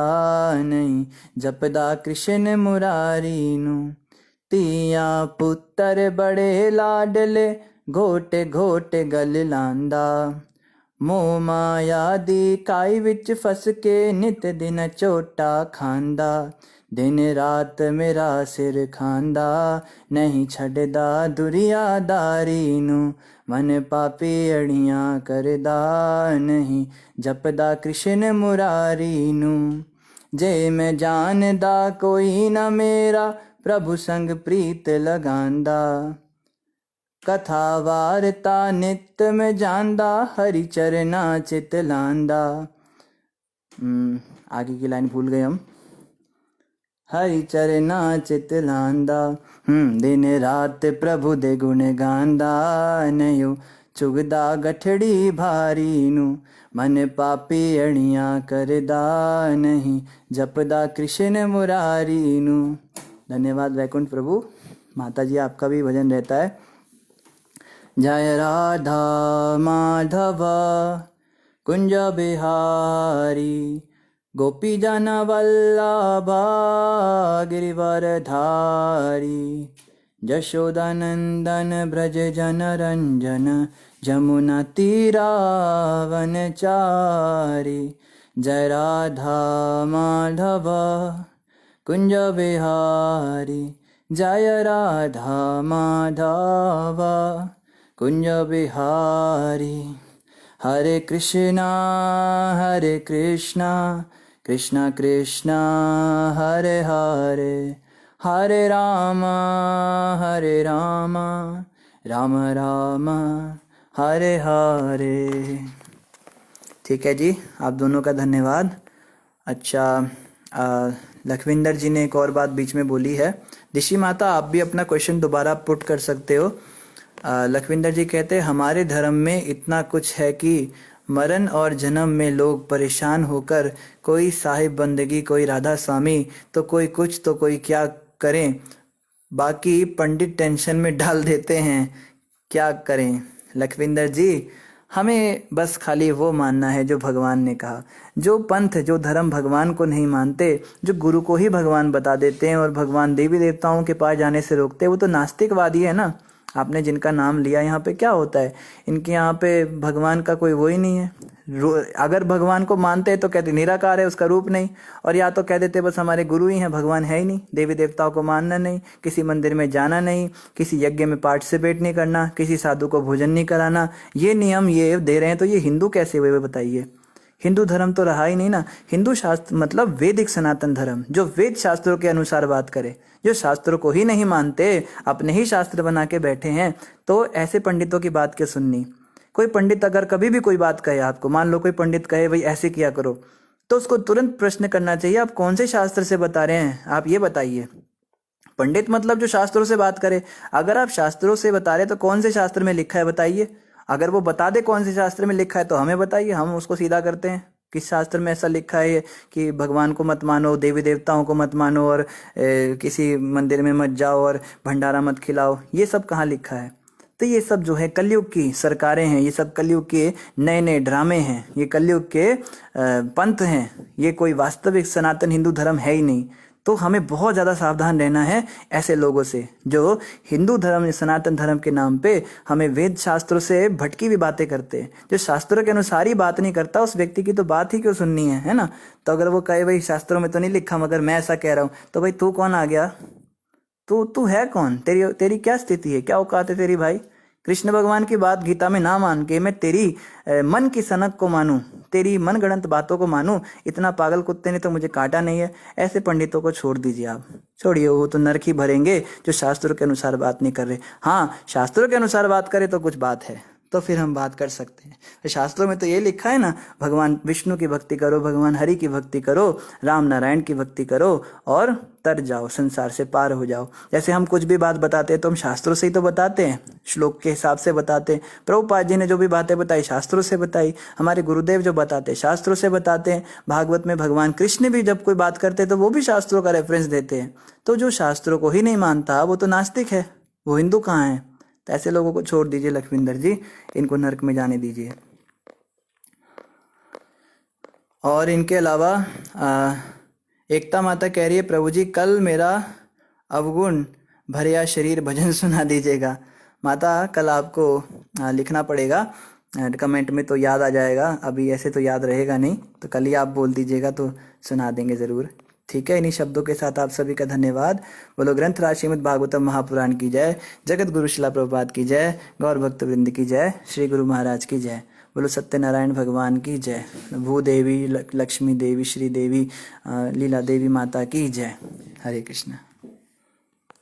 नहीं जपदा कृष्ण मुरारी नु। तिया पुत्तर बड़े लाडले घोटे घोटे गल लांदा। मोह माया दी काई विच फस के नित दिन झोटा खांदा। दिन रात मेरा सिर खांदा नहीं छड़दा दुरियादारी नु। मन पापी अड़ियाँ करदा नहीं जपदा कृष्ण मुरारी नु। जे मैं जानदा कोई ना मेरा प्रभु संग प्रीत लगांदा। कथा वार्ता नित्य में जानदा, हरि चरना चित लांदा। आगे की लाइन भूल गए हम। हरि चरना चित लांदा, दिन रात प्रभु दे गुण गांदा। नयो चुगदा गठड़ी भारी नू, मन पापी अणिया करदा नहीं, जपदा कृष्ण मुरारी नू। धन्यवाद वैकुंठ प्रभु। माता जी आपका भी भजन रहता है। जय राधा माधव कुंज बिहारी, गोपी जन वल्लभा गिरिवर धारी। जशोदा नंदन ब्रज जन रंजन, जमुना तीरा वनचारी। जय राधा माधव कुंज बिहारी, जय राधा माधव कुंज बिहारी। हरे कृष्णा कृष्णा कृष्णा हरे हरे, हरे राम राम राम हरे हरे। ठीक है जी, आप दोनों का धन्यवाद। अच्छा, लखविंदर जी ने एक और बात बीच में बोली है। ऋषि माता आप भी अपना क्वेश्चन दोबारा पुट कर सकते हो। लखविंदर जी कहते हैं हमारे धर्म में इतना कुछ है कि मरण और जन्म में लोग परेशान होकर, कोई साहिब बंदगी, कोई राधा स्वामी, तो कोई कुछ तो कोई क्या करें, बाकी पंडित टेंशन में डाल देते हैं, क्या करें। लखविंदर जी, हमें बस खाली वो मानना है जो भगवान ने कहा। जो पंथ, जो धर्म भगवान को नहीं मानते, जो गुरु को ही भगवान बता देते हैं और भगवान देवी देवताओं के पास जाने से रोकते हैं, वो तो नास्तिकवादी है ना। आपने जिनका नाम लिया, यहाँ पे क्या होता है, इनके यहाँ पे भगवान का कोई वो ही नहीं है। अगर भगवान को मानते हैं तो कहते निराकार है, उसका रूप नहीं, और या तो कह देते बस हमारे गुरु ही हैं, भगवान है ही नहीं। देवी देवताओं को मानना नहीं, किसी मंदिर में जाना नहीं, किसी यज्ञ में पार्टिसिपेट नहीं करना, किसी साधु को भोजन नहीं कराना, ये नियम ये दे रहे हैं, तो ये हिंदू कैसे हुए बताइए। हिंदू धर्म तो रहा ही नहीं ना। हिंदू शास्त्र मतलब वैदिक सनातन धर्म, जो वेद शास्त्रों के अनुसार बात करे। जो शास्त्रों को ही नहीं मानते, अपने ही शास्त्र बना के बैठे हैं, तो ऐसे पंडितों की बात क्या सुननी। कोई पंडित अगर कभी भी कोई बात कहे आपको, मान लो कोई पंडित कहे भाई ऐसे किया करो, तो उसको तुरंत प्रश्न करना चाहिए, आप कौन से शास्त्र से बता रहे हैं, आप ये बताइए। पंडित मतलब जो शास्त्रों से बात करे। अगर आप शास्त्रों से बता रहे तो कौन से शास्त्र में लिखा है बताइए। अगर वो बता दे कौन से शास्त्र में लिखा है तो हमें बताइए, हम उसको सीधा करते हैं। किस शास्त्र में ऐसा लिखा है कि भगवान को मत मानो, देवी देवताओं को मत मानो, और किसी मंदिर में मत जाओ और भंडारा मत खिलाओ, ये सब कहाँ लिखा है। तो ये सब जो है कलयुग की सरकारें हैं, ये सब कलयुग के नए नए ड्रामे हैं, ये कलयुग के पंथ हैं, ये कोई वास्तविक सनातन हिंदू धर्म है ही नहीं। तो हमें बहुत ज़्यादा सावधान रहना है ऐसे लोगों से, जो हिंदू धर्म, सनातन धर्म के नाम पे हमें वेद शास्त्रों से भटकी हुई बातें करते हैं। जो शास्त्रों के अनुसार ही बात नहीं करता, उस व्यक्ति की तो बात ही क्यों सुननी है ना। तो अगर वो कहे भाई शास्त्रों में तो नहीं लिखा, मगर मैं ऐसा कह रहा हूँ, तो भाई तू कौन आ गया, तू है कौन, तेरी क्या स्थिति है, क्या औकात है तेरी भाई। कृष्ण भगवान की बात गीता में ना मान के मैं तेरी मन की सनक को मानूं, तेरी मन गढ़ंत बातों को मानूं, इतना पागल कुत्ते ने तो मुझे काटा नहीं है। ऐसे पंडितों को छोड़ दीजिए, आप छोड़िए, वो तो नरक ही भरेंगे जो शास्त्रों के अनुसार बात नहीं कर रहे। हाँ, शास्त्रों के अनुसार बात करें तो कुछ बात है, तो फिर हम बात कर सकते हैं। तो शास्त्रों में तो ये लिखा है ना, भगवान विष्णु की भक्ति करो, भगवान हरि की भक्ति करो, राम नारायण की भक्ति करो और तर जाओ, संसार से पार हो जाओ। जैसे हम कुछ भी बात बताते हैं तो हम शास्त्रों से ही तो बताते हैं, श्लोक के हिसाब से बताते हैं। प्रभुपाद जी ने जो भी बातें बताई शास्त्रों से बताई, हमारे गुरुदेव जो बताते हैं शास्त्रों से बताते हैं। भागवत में भगवान कृष्ण भी जब कोई बात करते हैं तो वो भी शास्त्रों का रेफरेंस देते हैं। तो जो शास्त्रों को ही नहीं मानता वो तो नास्तिक है, वो हिंदू कहाँ है। तो ऐसे लोगों को छोड़ दीजिए लखविंदर जी, इनको नरक में जाने दीजिए। और इनके अलावा एकता माता कह रही है, प्रभु जी कल मेरा अवगुण भरिया शरीर भजन सुना दीजिएगा। माता कल आपको लिखना पड़ेगा कमेंट में, तो याद आ जाएगा, अभी ऐसे तो याद रहेगा नहीं, तो कल ही आप बोल दीजिएगा तो सुना देंगे ज़रूर। ठीक है, इन्हीं शब्दों के साथ आप सभी का धन्यवाद। बोलो ग्रंथराज श्रीमद् भागवतम महापुराण की जय, जगत गुरु शिला प्रभुपाद की जय, गौर भक्त वृंद की जय, श्री गुरु महाराज की जय। बोलो सत्यनारायण भगवान की जय, भूदेवी, लक्ष्मी देवी, श्री देवी, लीला देवी माता की जय। हरे कृष्ण।